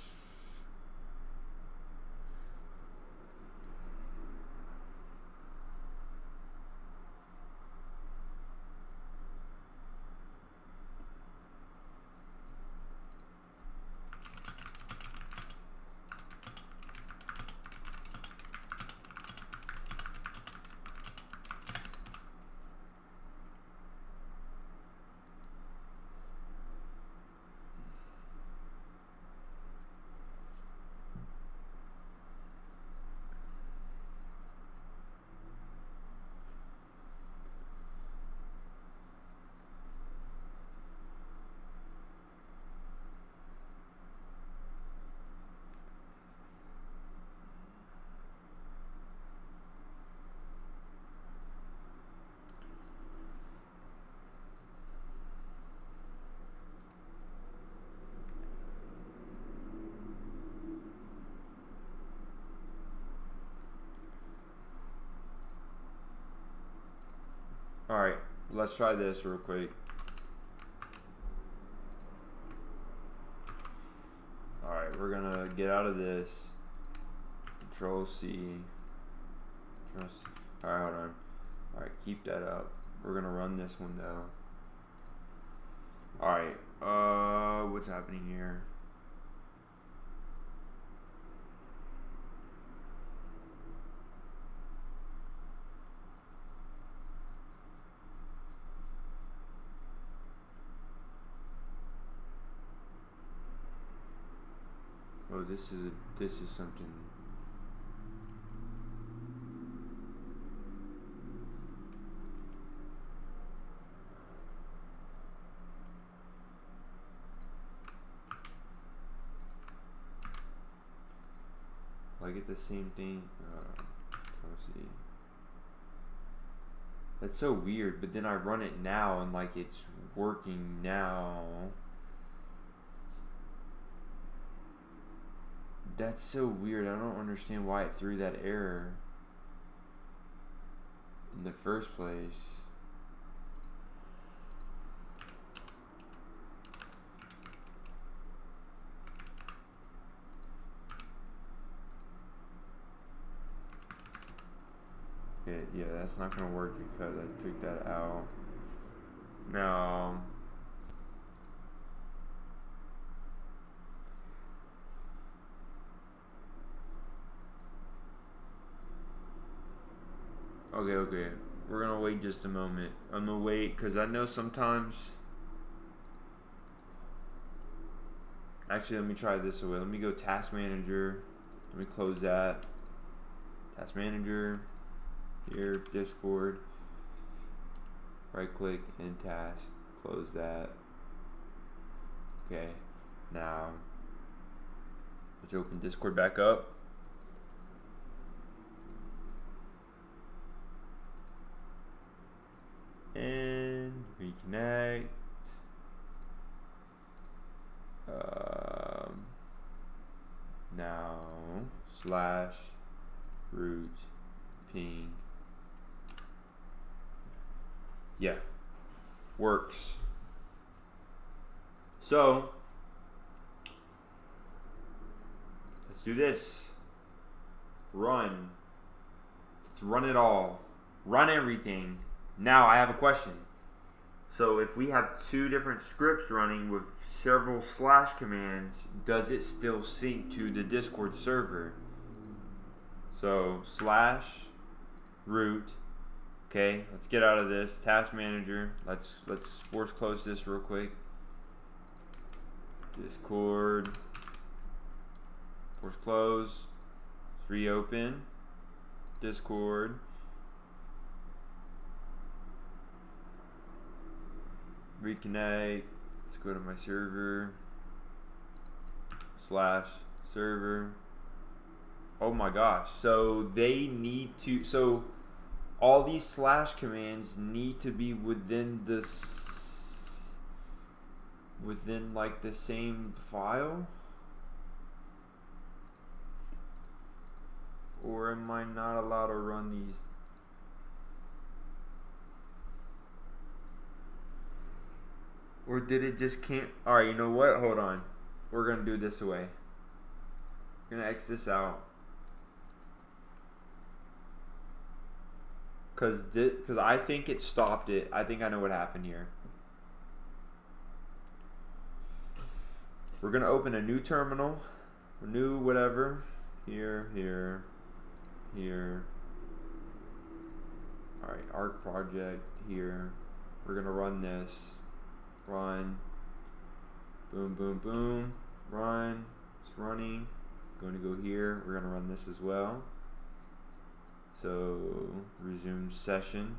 Alright, let's try this real quick. Alright, we're gonna get out of this. Control C. Alright, hold on. Alright, keep that up. We're gonna run this one though. Alright, what's happening here? Oh, this is something. I get the same thing. Let's see. That's so weird. But then I run it now and like it's working now. That's so weird. I don't understand why it threw that error in the first place. Okay, yeah, that's not gonna work because I took that out. Now, okay. We're gonna wait just a moment. I'm gonna wait because I know sometimes. Actually, let me try this away. Let me go task manager. Let me close that. Task manager. Here, Discord. Right click in task. Close that. Okay. Now, Let's open Discord back up. And reconnect. Now slash root ping. Yeah, works. So let's do this. Run. Let's run it all. Run everything. Now I have a question. So if we have two different scripts running with several slash commands, does it still sync to the Discord server? So slash root. Okay, let's get out of this. Task manager. Let's force close this real quick. Discord. Force close. Let's reopen. Discord. Reconnect. Let's go to my server. Slash server. Oh my gosh. So they need to. So all these slash commands need to be within this. Within like the same file? Or am I not allowed to run these? Or did it just can't? Alright, you know what? Hold on. We're going to do this away. We're going to X this out. Because I think it stopped it. I think I know what happened here. We're going to open a new terminal. New whatever. Here. Alright, Arc project here. We're going to run this. Run. Boom, boom, boom. Run. It's running. Going to go here. We're going to run this as well. So resume session.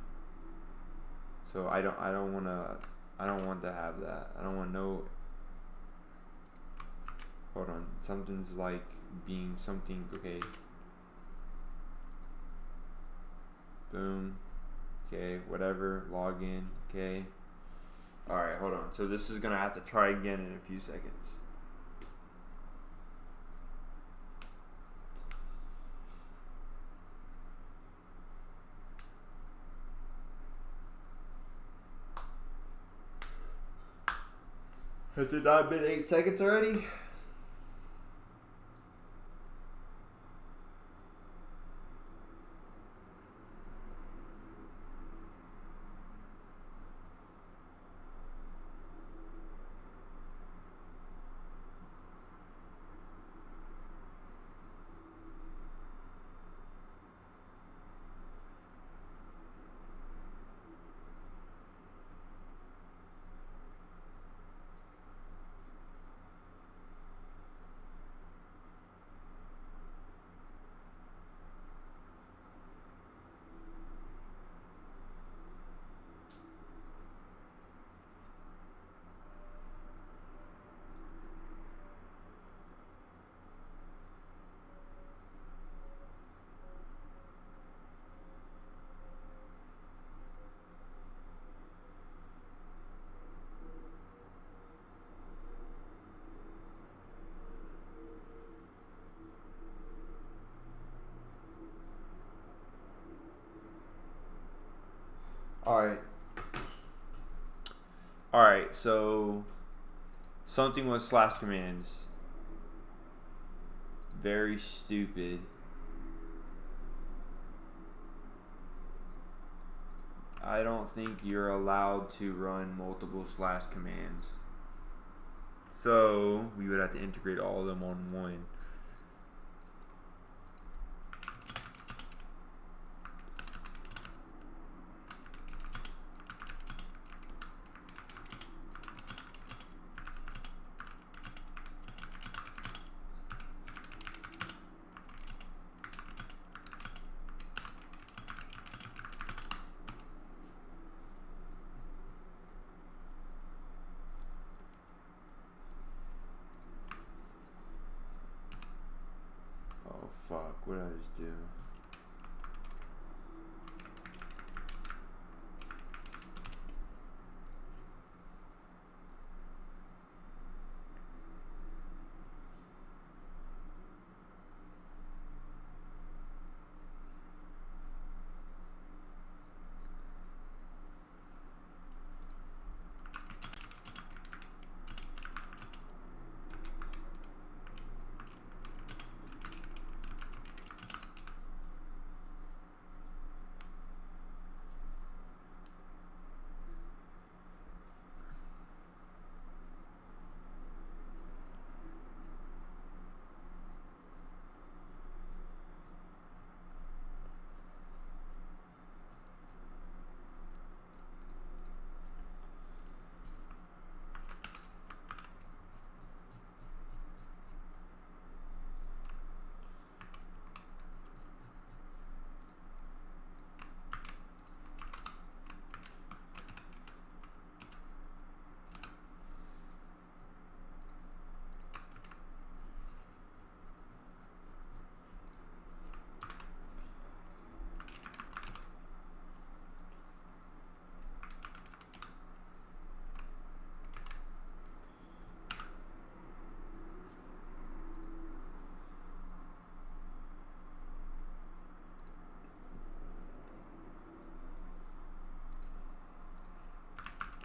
So I don't want to have that. I don't want no. Hold on. Something's like being something. Okay. Boom. Okay. Whatever. Login. Okay. Alright, hold on. So this is going to have to try again in a few seconds. Has it not been 8 seconds already? Alright, so something with slash commands. Very stupid. I don't think you're allowed to run multiple slash commands. So we would have to integrate all of them on one. Fuck, what did I just do?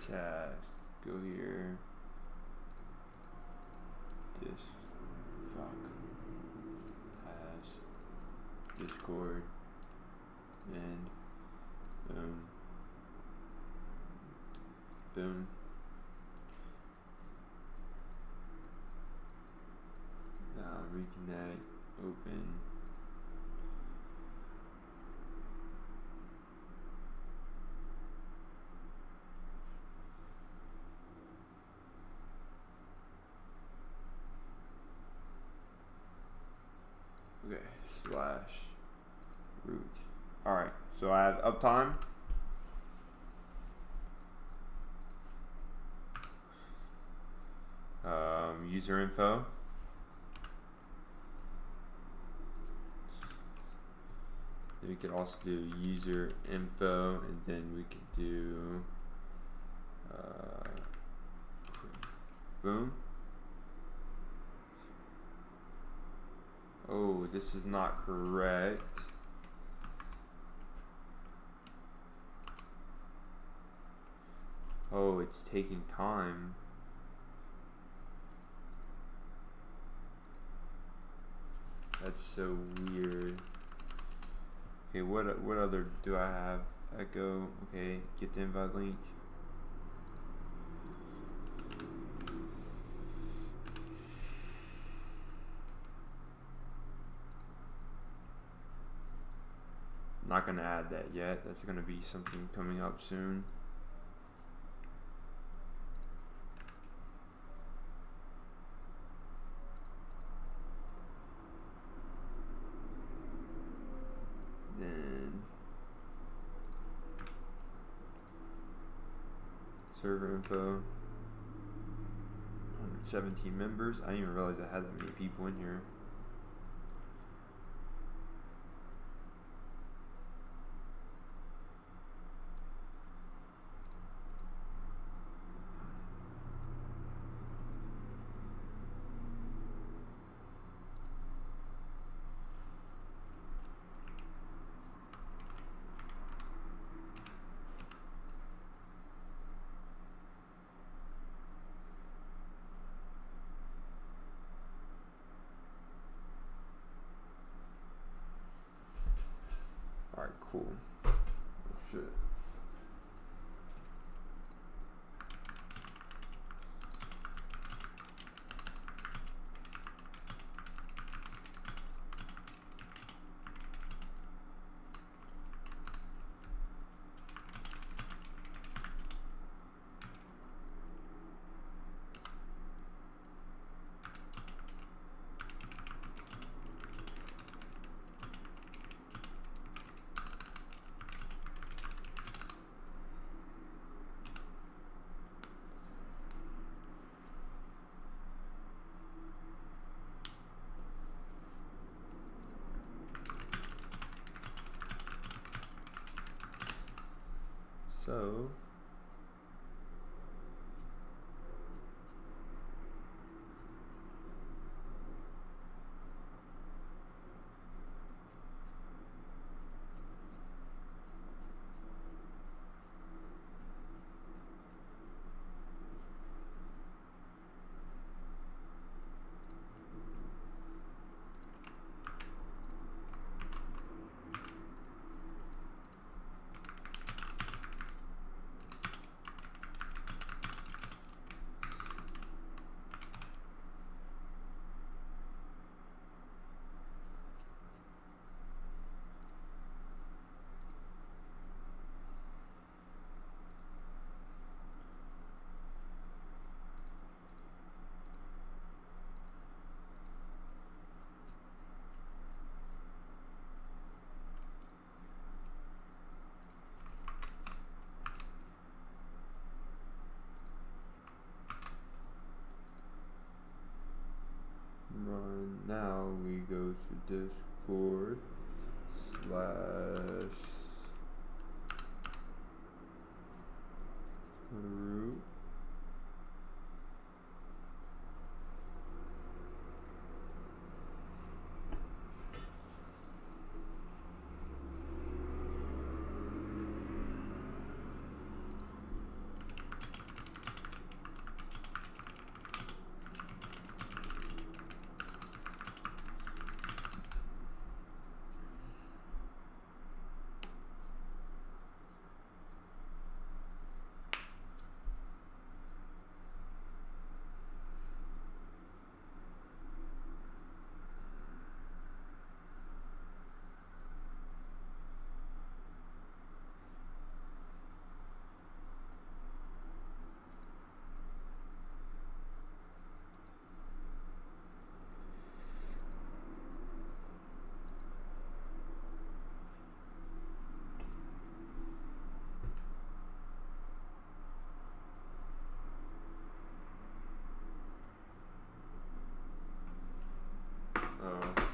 Task, go here. Discord, and boom. Reconnect, open. Okay, /root. Alright, so I have uptime. User info. Then we could also do user info, and then we could do boom. Oh, this is not correct. Oh, it's taking time. That's so weird. Okay, what other do I have? Echo. Okay, get the invite link. Not gonna add that yet. That's gonna be something coming up soon. Then server info. 117 members. I didn't even realize I had that many people in here. Alright, cool. Oh, shit. So now we go to Discord slash go to root.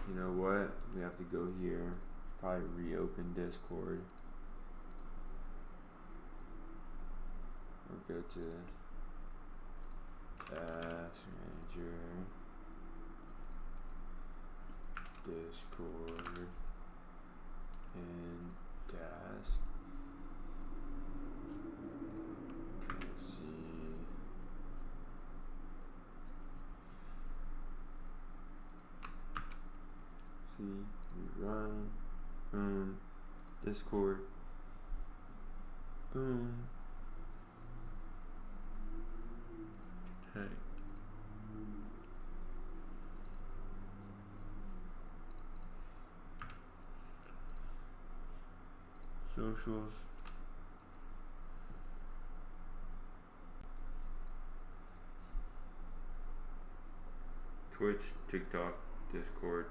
You know what? We have to go here. Probably reopen Discord. Or go to Task Manager, Discord, and Task. Let's see. Rerun. Boom. Discord. Boom. Hey. Socials. Twitch, TikTok, Discord.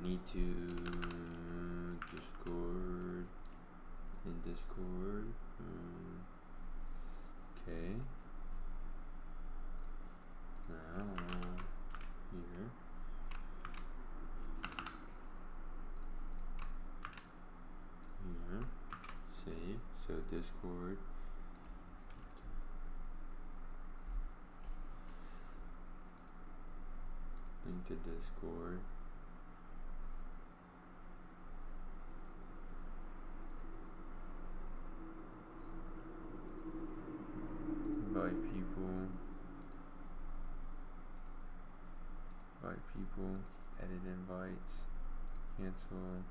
Need to Discord in Discord. Okay. Now here. Discord. Link to Discord. Invite people. Edit invites. Cancel.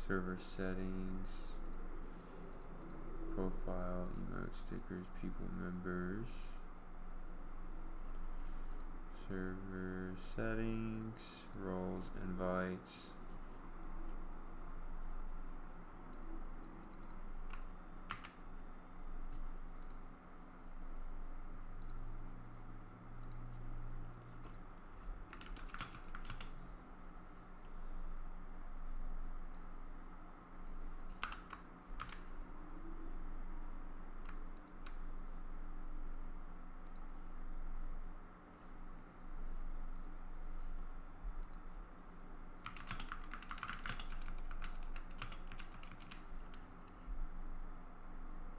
Server settings. Profile, emote, stickers, people, members. Server settings, roles, invites.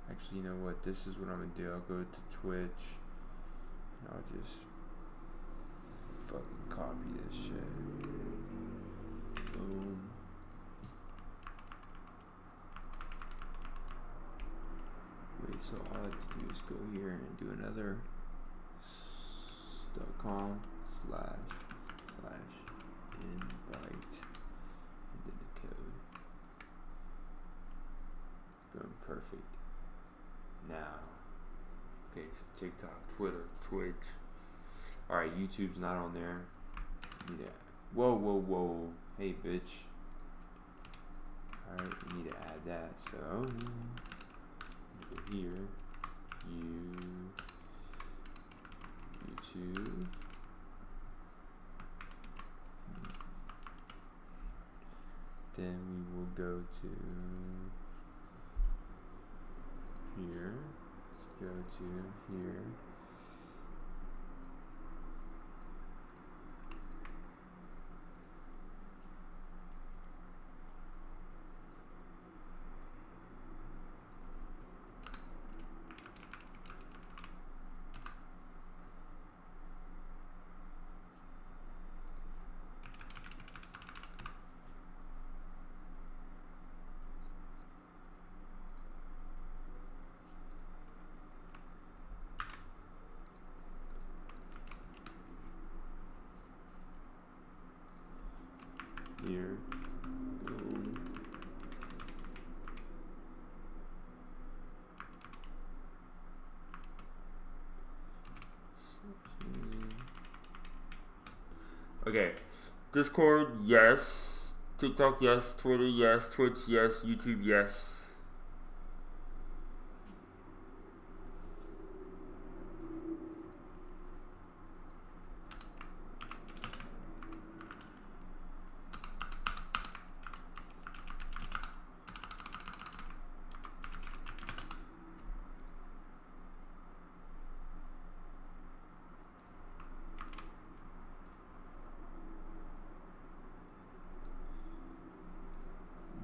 Actually, you know what? This is what I'm gonna do. I'll go to Twitch and I'll just fucking copy this shit. Boom. Wait, so all I have to do is go here and do another .com// invite and then the code. Boom, perfect. Now, okay, so TikTok, Twitter, Twitch. Alright, YouTube's not on there. Yeah. Whoa. Hey, bitch. Alright, we need to add that. So, go here. YouTube. Then we will go to here. Let's go to here. Here. Boom. Okay. Discord, yes. TikTok, yes. Twitter, yes. Twitch, yes. YouTube, yes.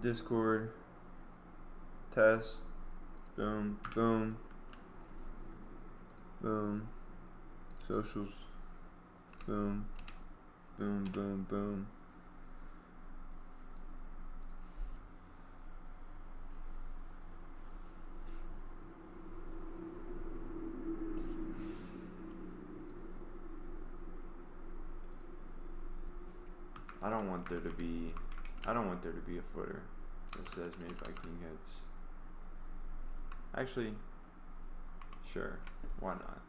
Discord, test, boom, boom, boom, socials, boom, boom, boom, boom. I don't want there to be a footer that says made by King Hits. Actually, sure, why not?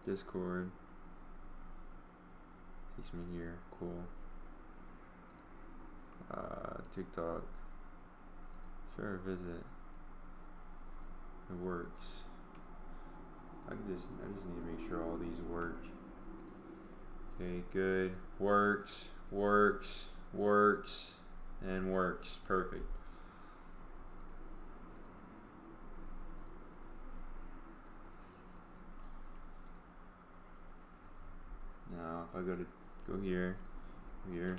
Discord takes me here, cool. TikTok, sure, visit. It works. I just need to make sure all these work. Okay, good. Works, and works. Perfect. Now, if I go here, Here's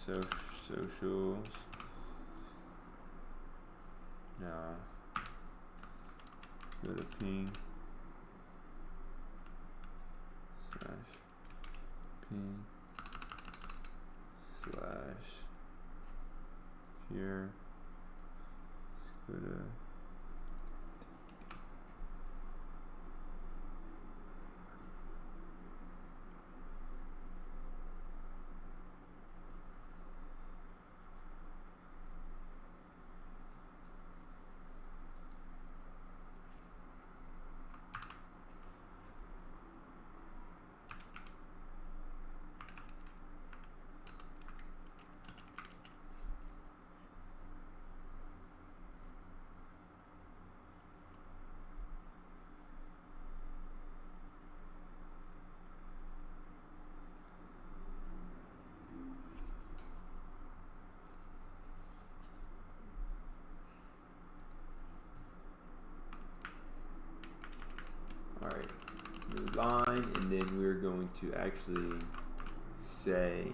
socials. Now go to ping slash ping slash here. Let's go to new line, and then we're going to actually say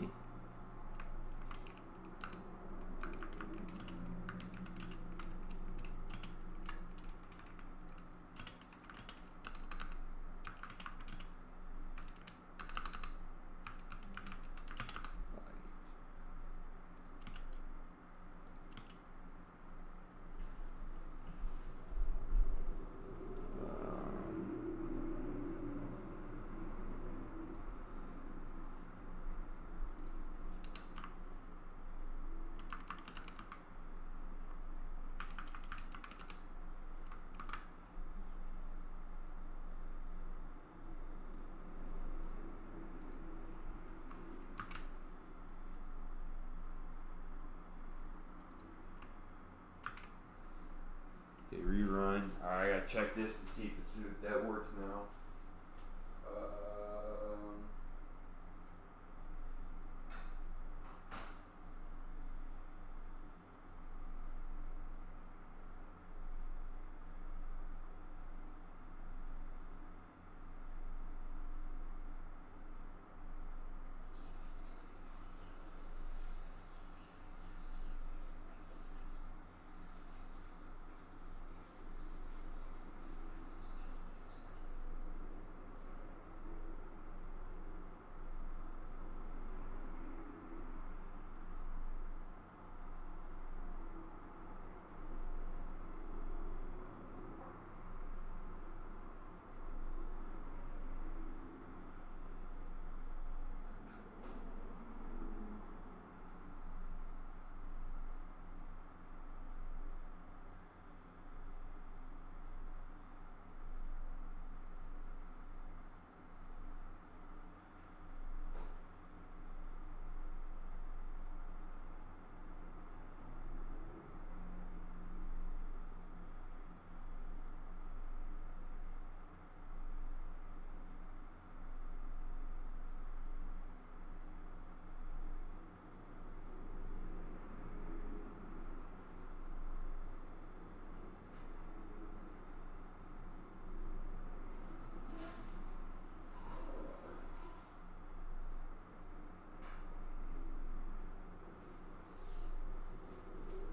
rerun. Alright, I gotta check this and see if that works now.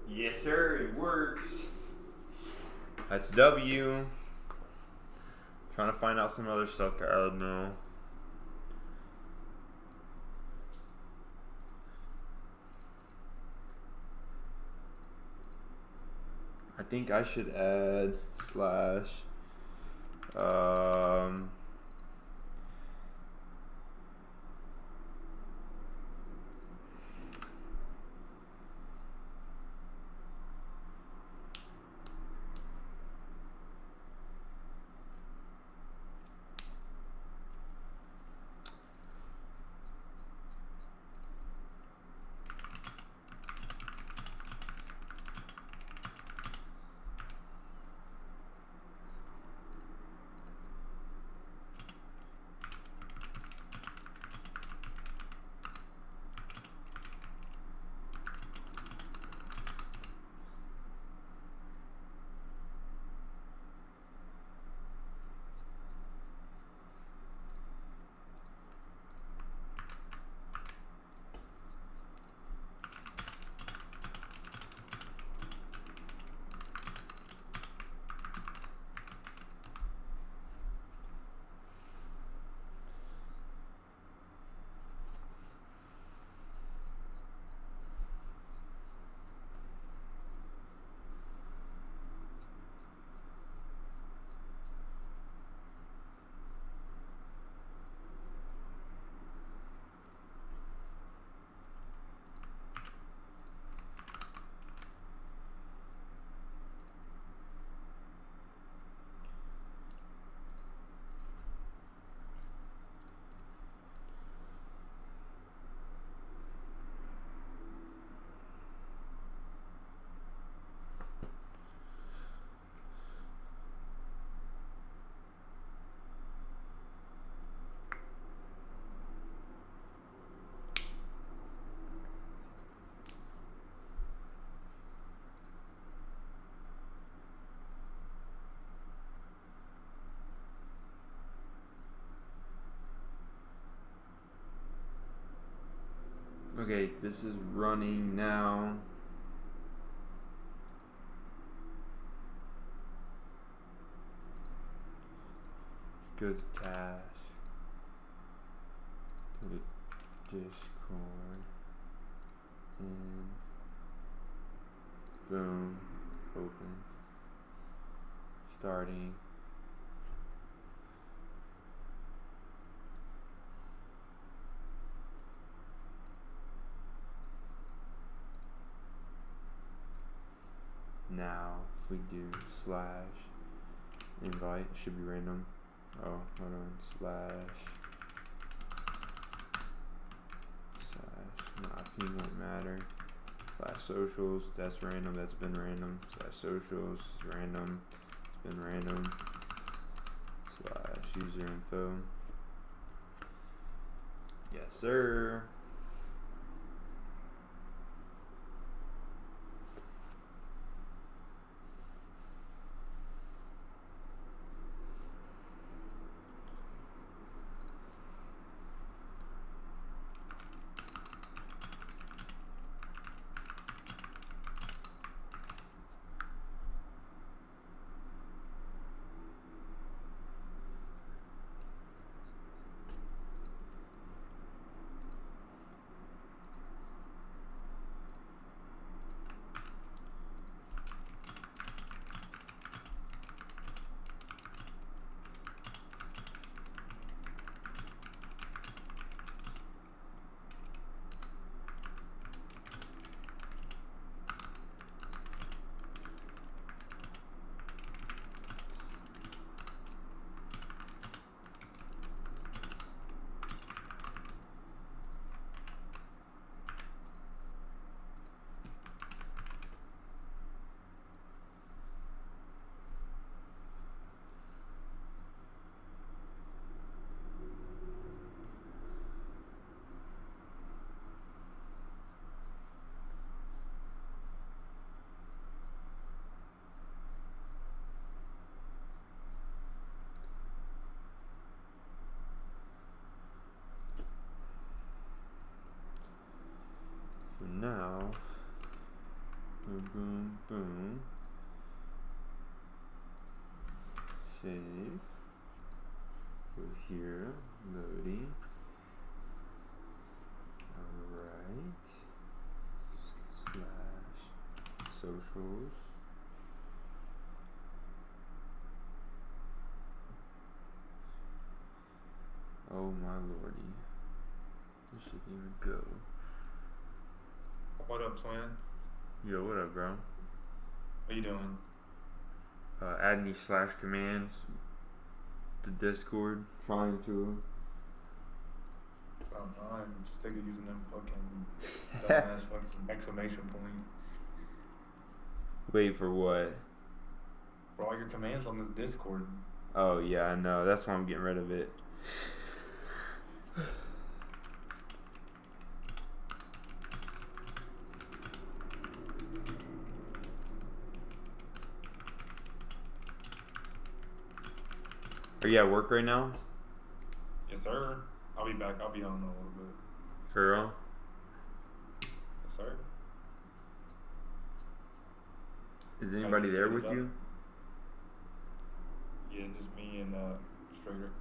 Yes, sir, it works. That's W. Trying to find out some other stuff to add now. I think I should add slash Okay, this is running now. Let's go to task. Go to Discord. And boom. Open. Starting. Now, if we do slash invite, it should be random. Oh, hold on. Slash. Nah, P won't matter. Slash socials, that's random, that's been random. Slash socials, random, it's been random. Slash user info. Yes, sir. So now, boom, boom, boom. Save. Go here, loading. Alright. Slash socials. Oh my lordy. This shouldn't even go. What up, Twin? Yo, what up, bro? What you doing? Add any slash commands to Discord. Trying to. About time. I'm sick of using them fucking dumbass fucking exclamation point. Wait for what? For all your commands on this Discord. Oh yeah, I know. That's why I'm getting rid of it. Are you at work right now? Yes, sir. I'll be back. I'll be on in a little bit. For real? Yes, sir. Is anybody there with you? Yeah, just me and Strader.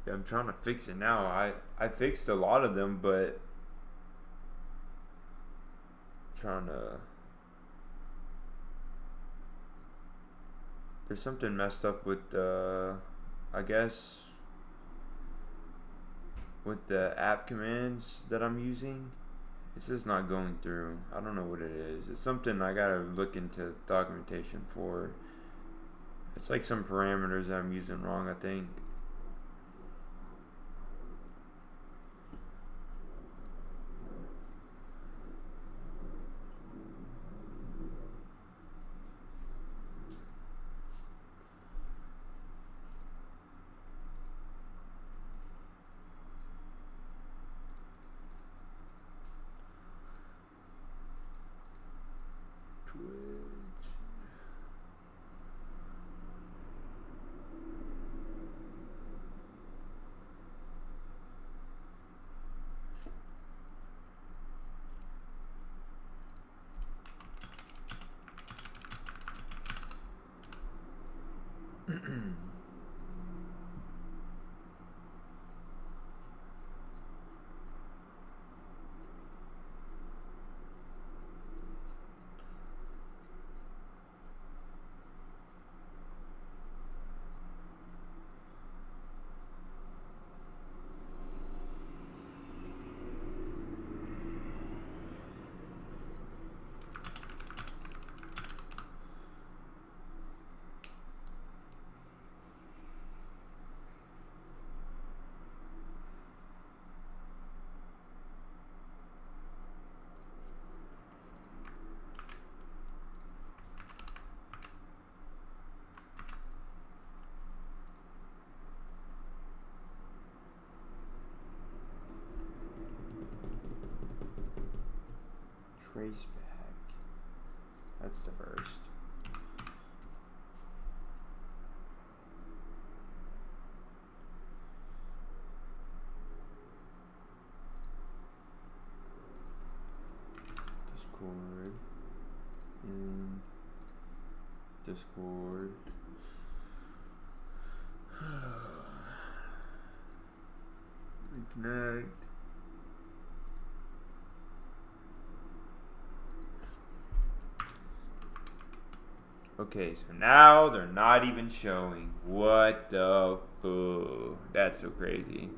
Yeah, I'm trying to fix it now. I fixed a lot of them, but trying to. There's something messed up with I guess with the app commands that I'm using. It's just not going through. I don't know what it is. It's something I gotta look into documentation for. It's like some parameters that I'm using wrong, I think. Traceback. That's the first. Discord. And Discord. Reconnect. Okay, so now they're not even showing. What the foo? That's so crazy.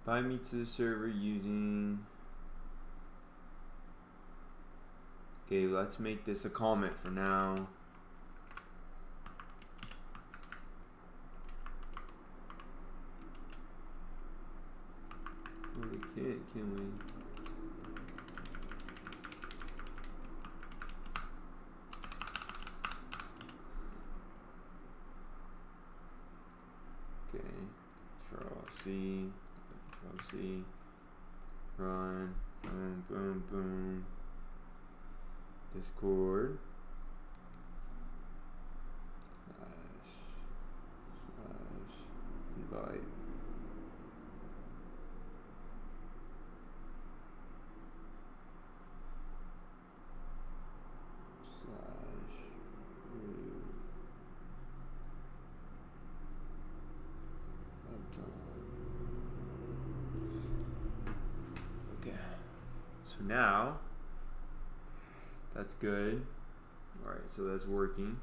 Bind me to the server using. Okay, let's make this a comment for now. Well, we can't, can we? Okay, Control C. Control C, run, boom, boom, boom, Discord, / invite, / root, okay, so now that's good. Alright, so that's working.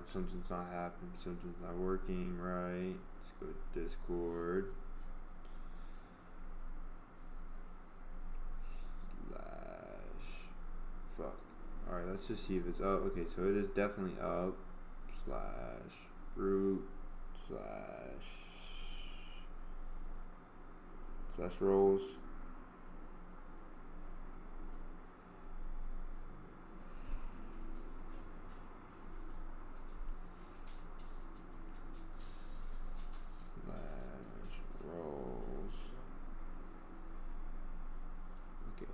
something's not happening, something's not working right. Let's go to Discord. Fuck. Alright, let's just see if it's up. Okay, so it is definitely up. /root / roles. /roles. Okay.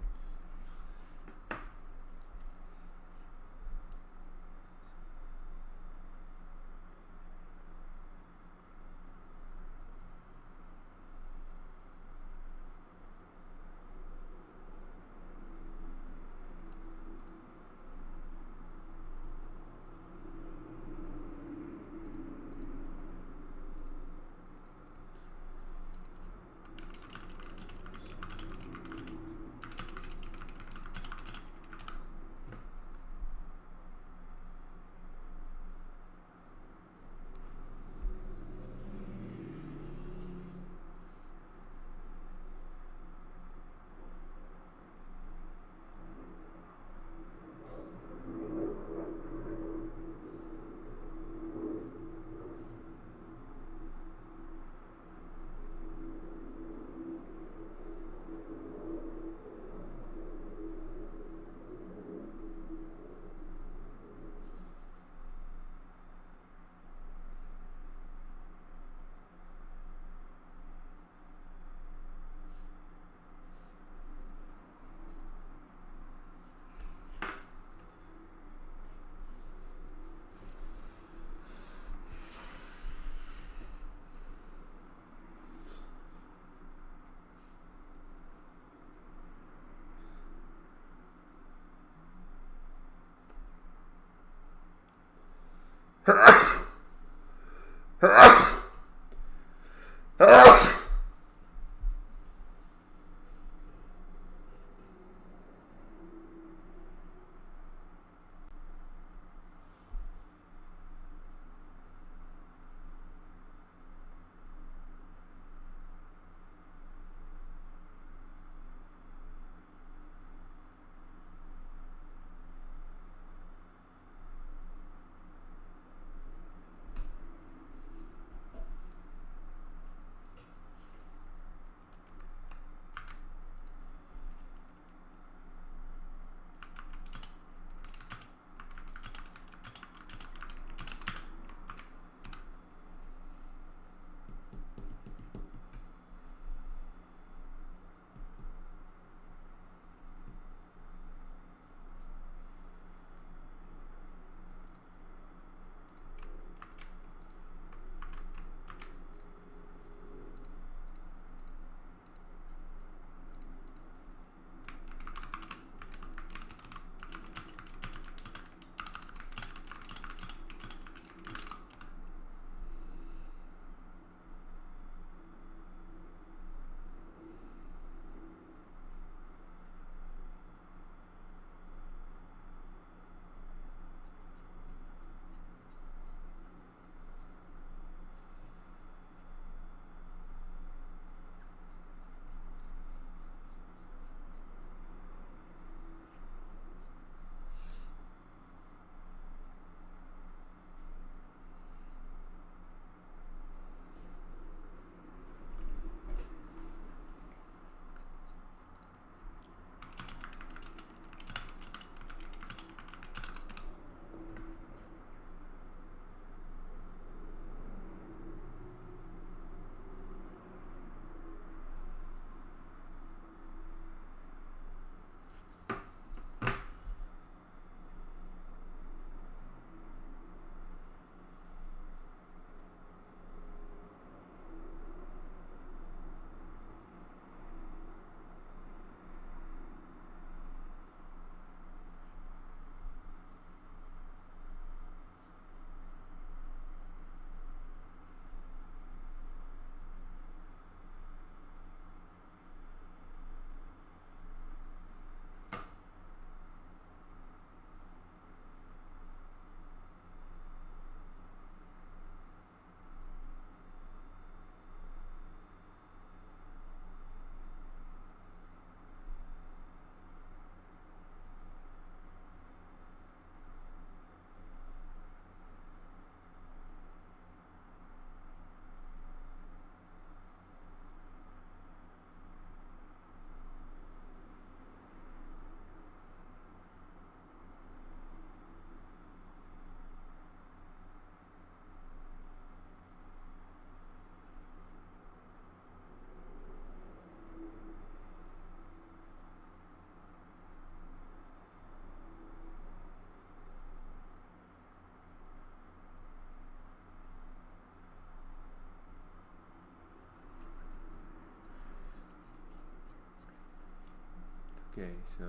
Okay, so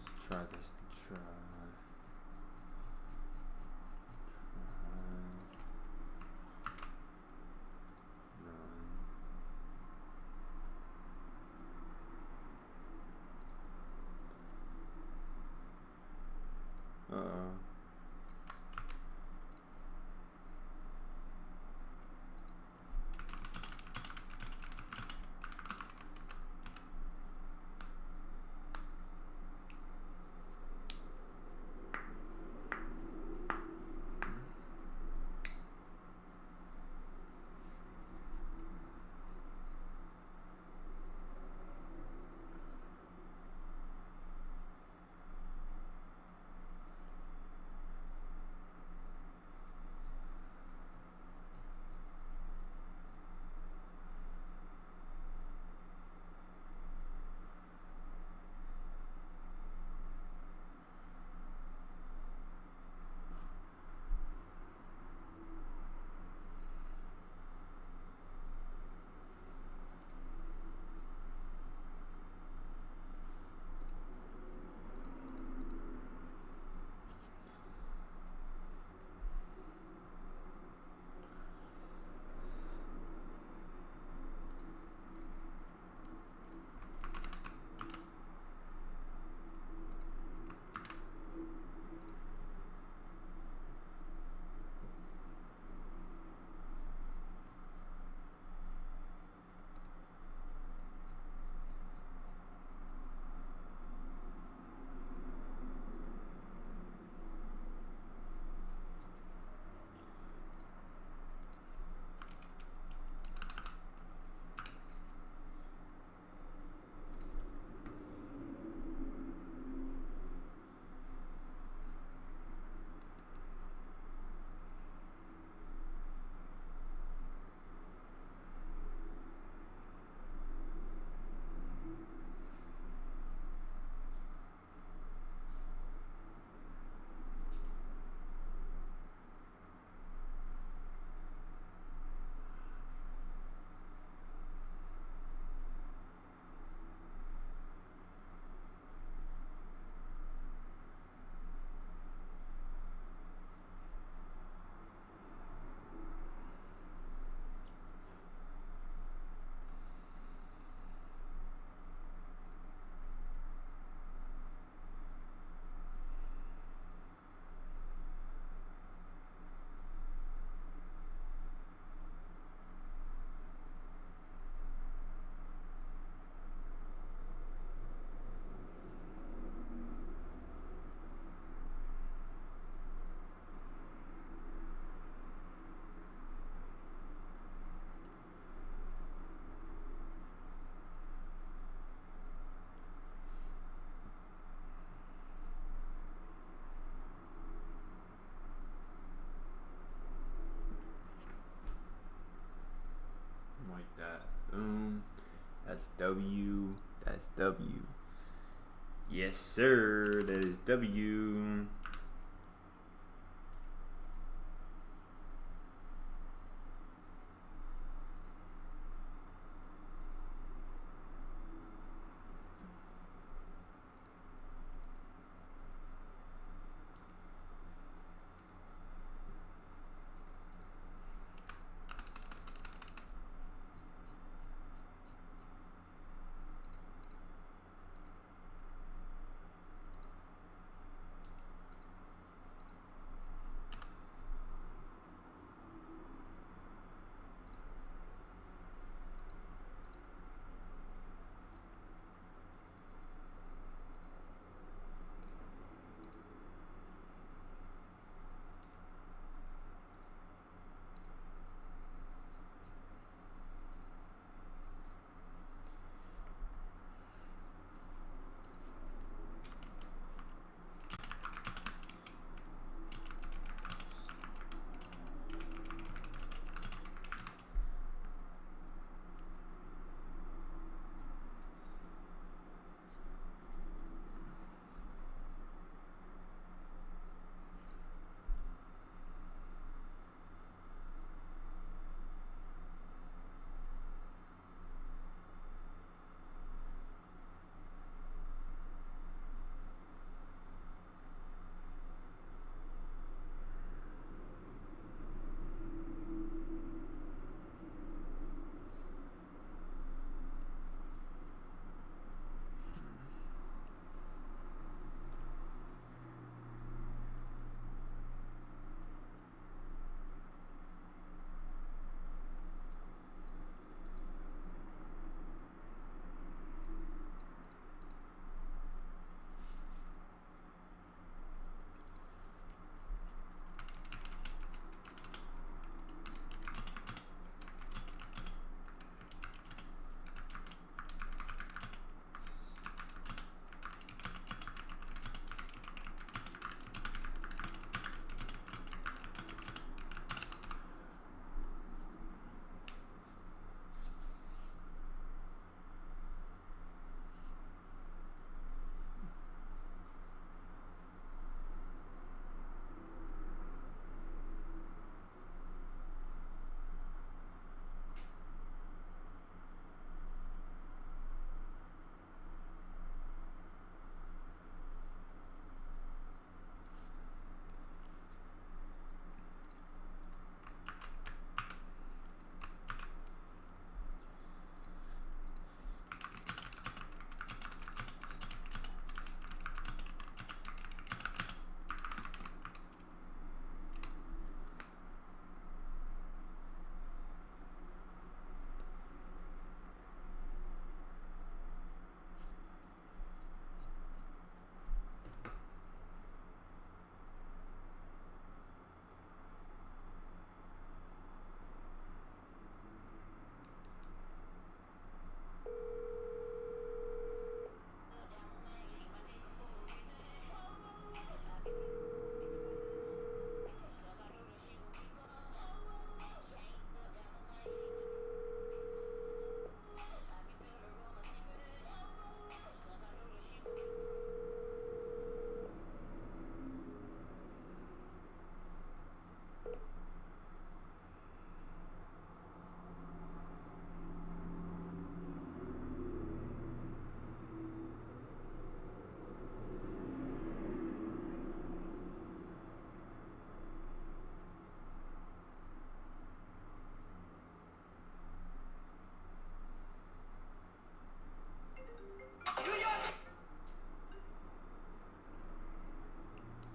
let's try this. Try. Run. Uh-oh. Like that. Boom. That's W. That's W. Yes, sir. That is W.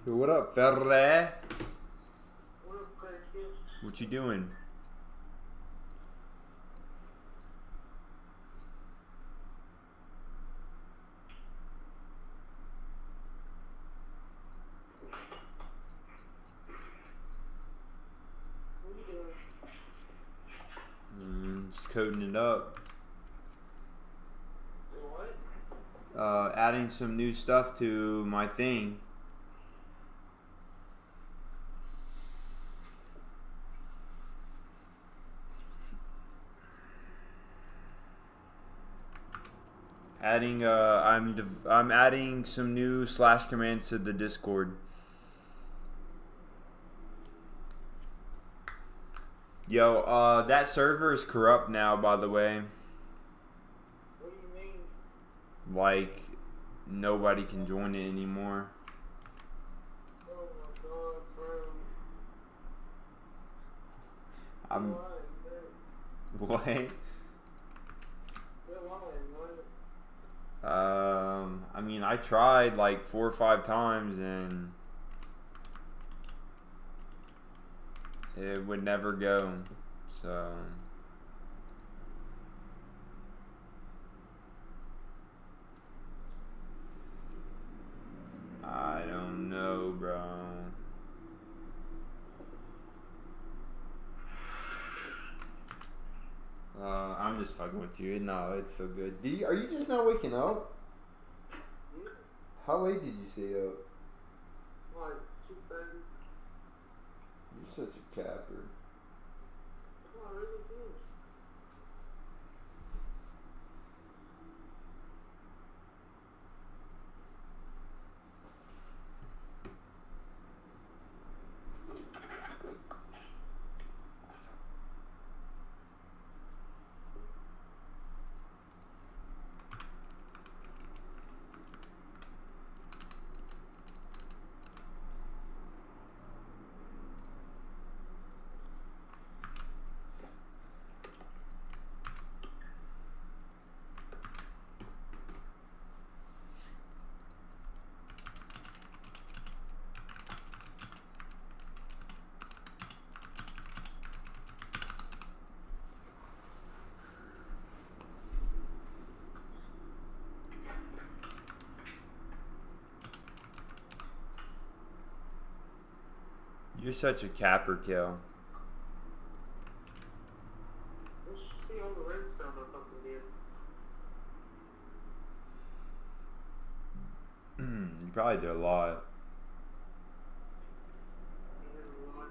What up, Ferre? What up, Craig? What you doing? What are you doing? Just coding it up. Doing what? Adding some new stuff to my thing. I'm adding some new slash commands to the Discord. Yo, that server is corrupt now, by the way. What do you mean? Like, nobody can join it anymore. Oh my god, bro. I'm You're lying, man. what? You're lying, man. I mean, I tried like 4 or 5 times and it would never go. So I don't know, bro. I'm just fucking with you. No, it's so good. Are you just not waking up? Yeah. How late did you stay up? Like 2:30. You're such a capper. Oh, I really do. You're such a capper, Kel. You should see all the redstone or something, dude. You probably did a lot. You did a lot.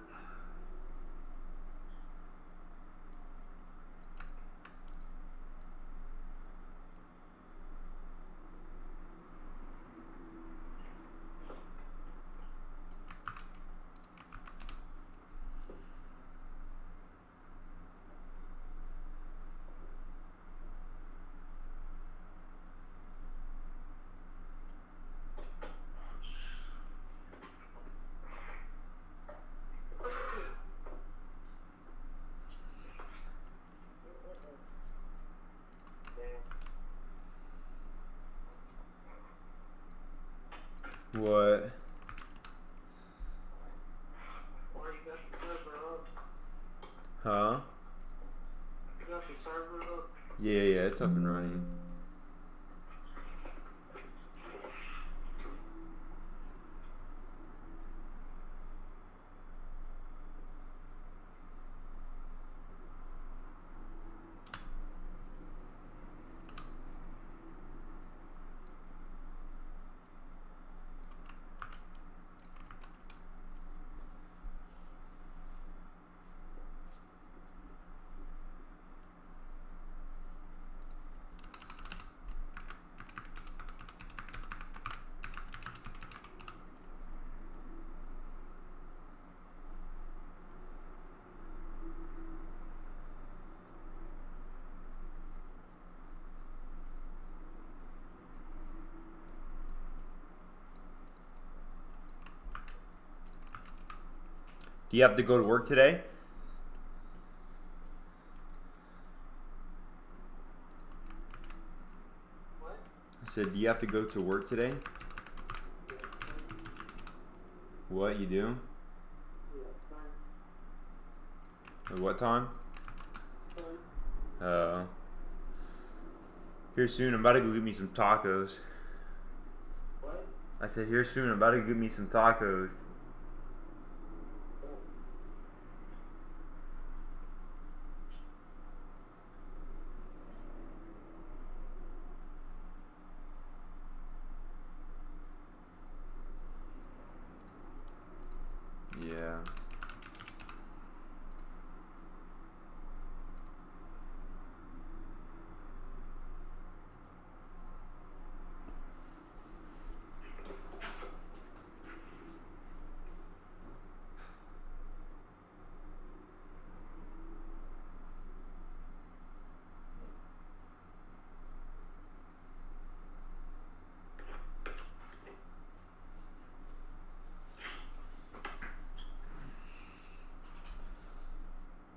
Damn. What? Why you got the server up? Huh? You got the server up? Yeah, it's up and running. Do you have to go to work today? What? I said, do you have to go to work today? What you do? Yeah, fine. At what time? Fine. Here soon. I'm about to go get me some tacos. What? I said here soon. I'm about to get me some tacos. Oh. Yeah.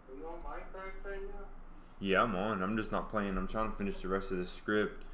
Are you on Minecraft right now? Yeah, I'm on. I'm just not playing. I'm trying to finish the rest of the script.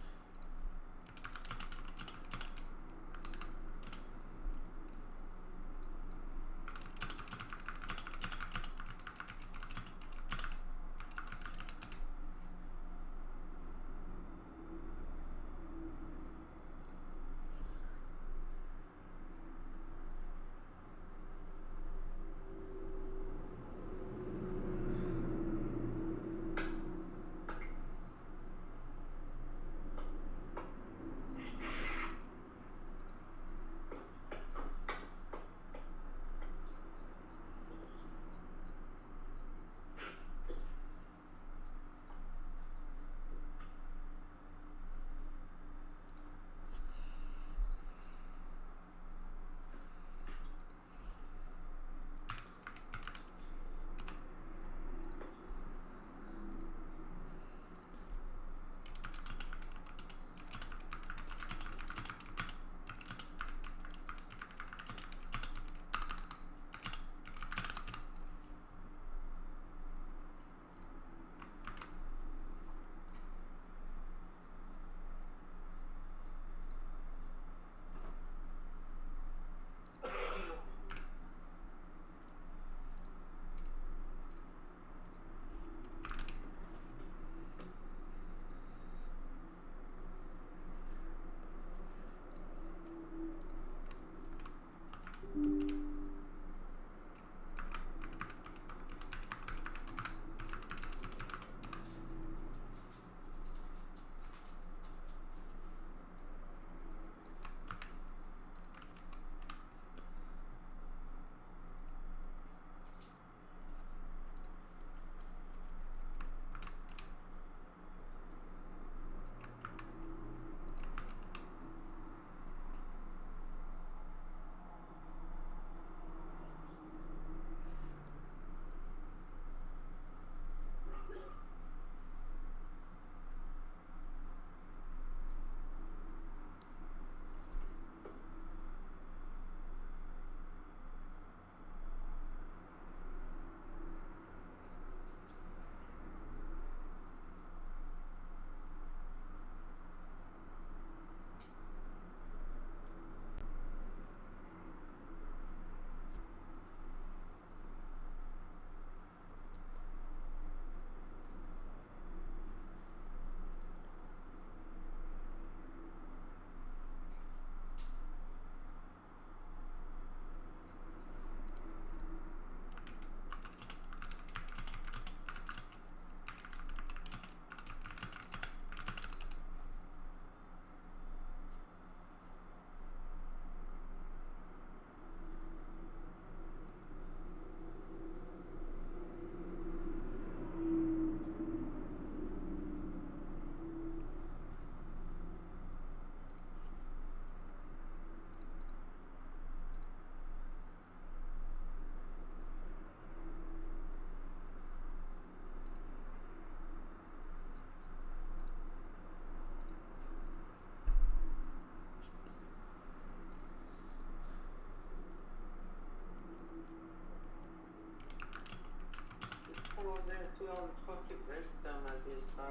Come on there and see all this fucking redstone I did, bro.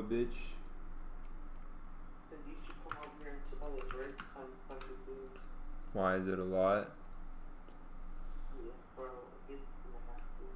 a bitch. Then you should come over here and see all the redstone fucking dudes. Why is it a lot? Yeah, bro, it's nasty.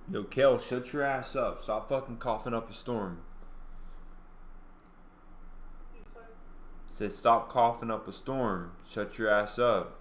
Yo, Kel, shut your ass up. Stop fucking coughing up a storm. You said, Said stop coughing up a storm. Shut your ass up.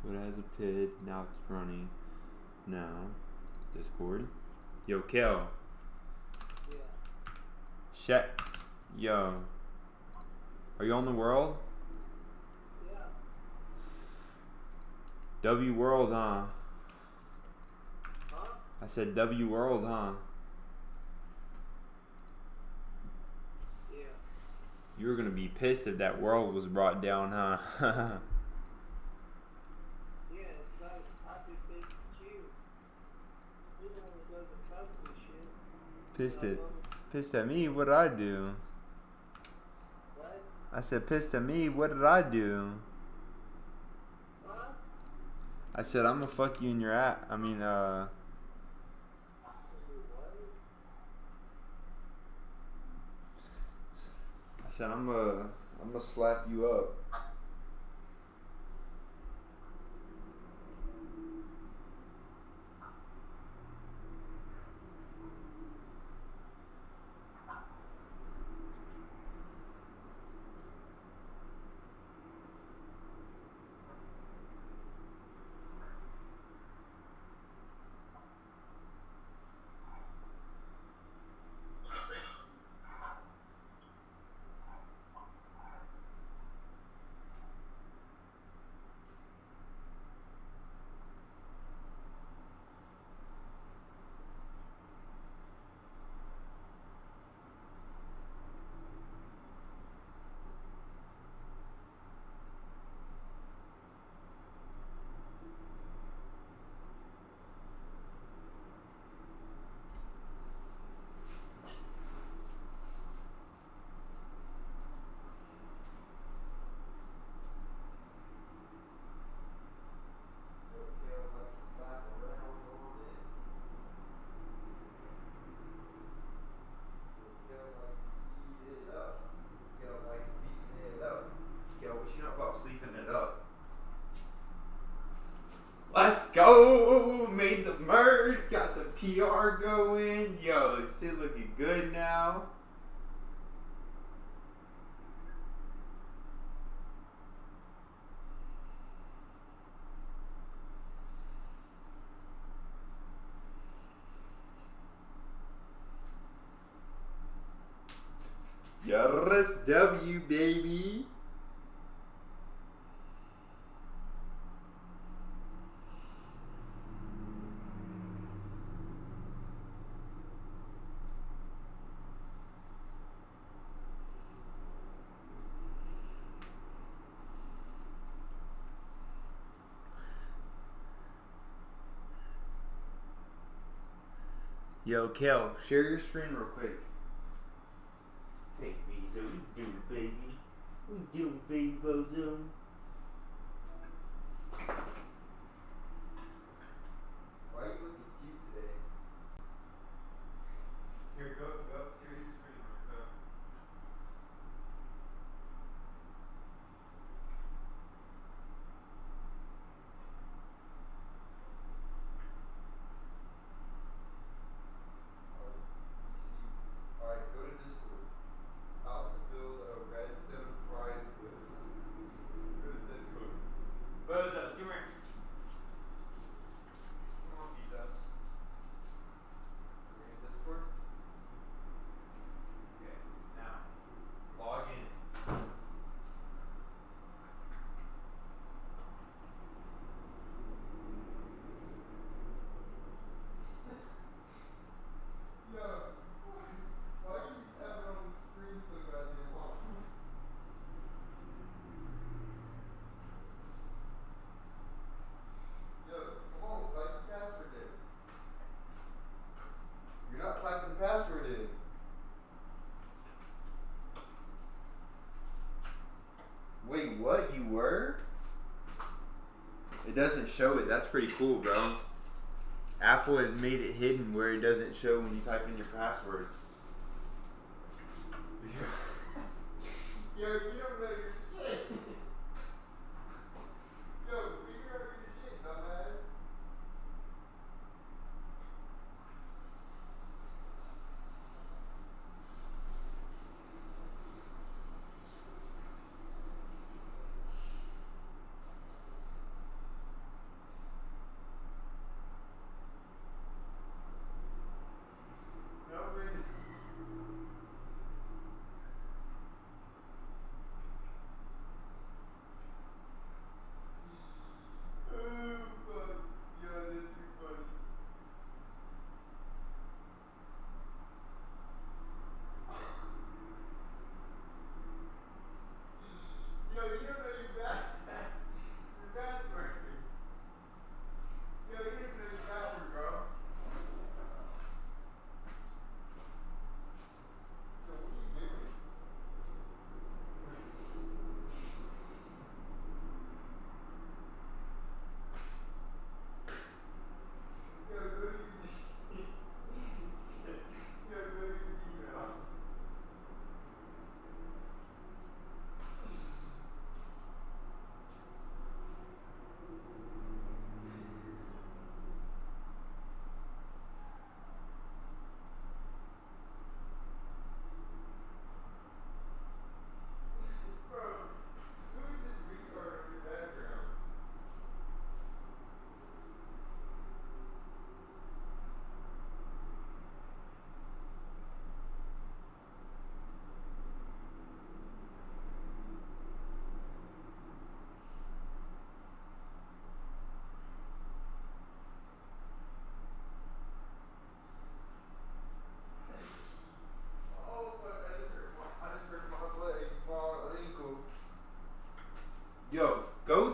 So it has a PID. Now it's running. Now, Discord. Yo, Kel. yeah. Shit. Yo. Are you on the world? Yeah. W World, huh? Huh? I said W World, huh? Yeah. You were gonna be pissed if that world was brought down, huh? Yeah, it's not. I just think it's you. You're the one that does the company shit. Pissed And I it. love it. Pissed at me? What did I do? What? I said pissed at me. What did I do? Huh? I said I'm gonna fuck you in your ass. I mean, What? I said I'm gonna slap you up. Let's go! Made the merge, got the PR going. Yo, this shit looking good now. Yes, W, baby. Yo, Kel, share your screen real quick. Hey, Bezo, what you doing, baby? What you doing, baby Bozo? Why are you looking cute today? Here, go, share your screen real quick. Alright, go to Discord. How to build a redstone prize with. Go to Discord. Bozo, come here. Come on, Pizza. You're in Discord? Okay, now, log in. Yo, why are you tapping on the screen so goddamn long? Yo, come on, type the password in. You're not typing the password in. Wait, what? You were? It doesn't show it. That's pretty cool, bro. Apple has made it hidden where it doesn't show when you type in your password. Yo, you don't know your shit. Yo, figure out your shit, dumbass.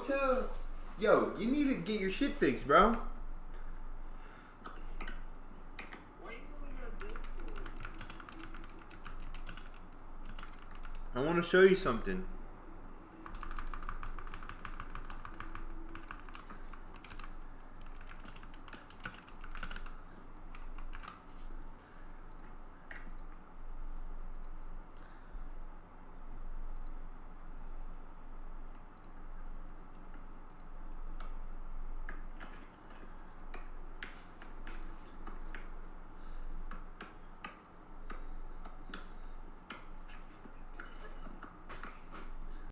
to. Yo, you need to get your shit fixed, bro. Why you going to Discord? I want to show you something.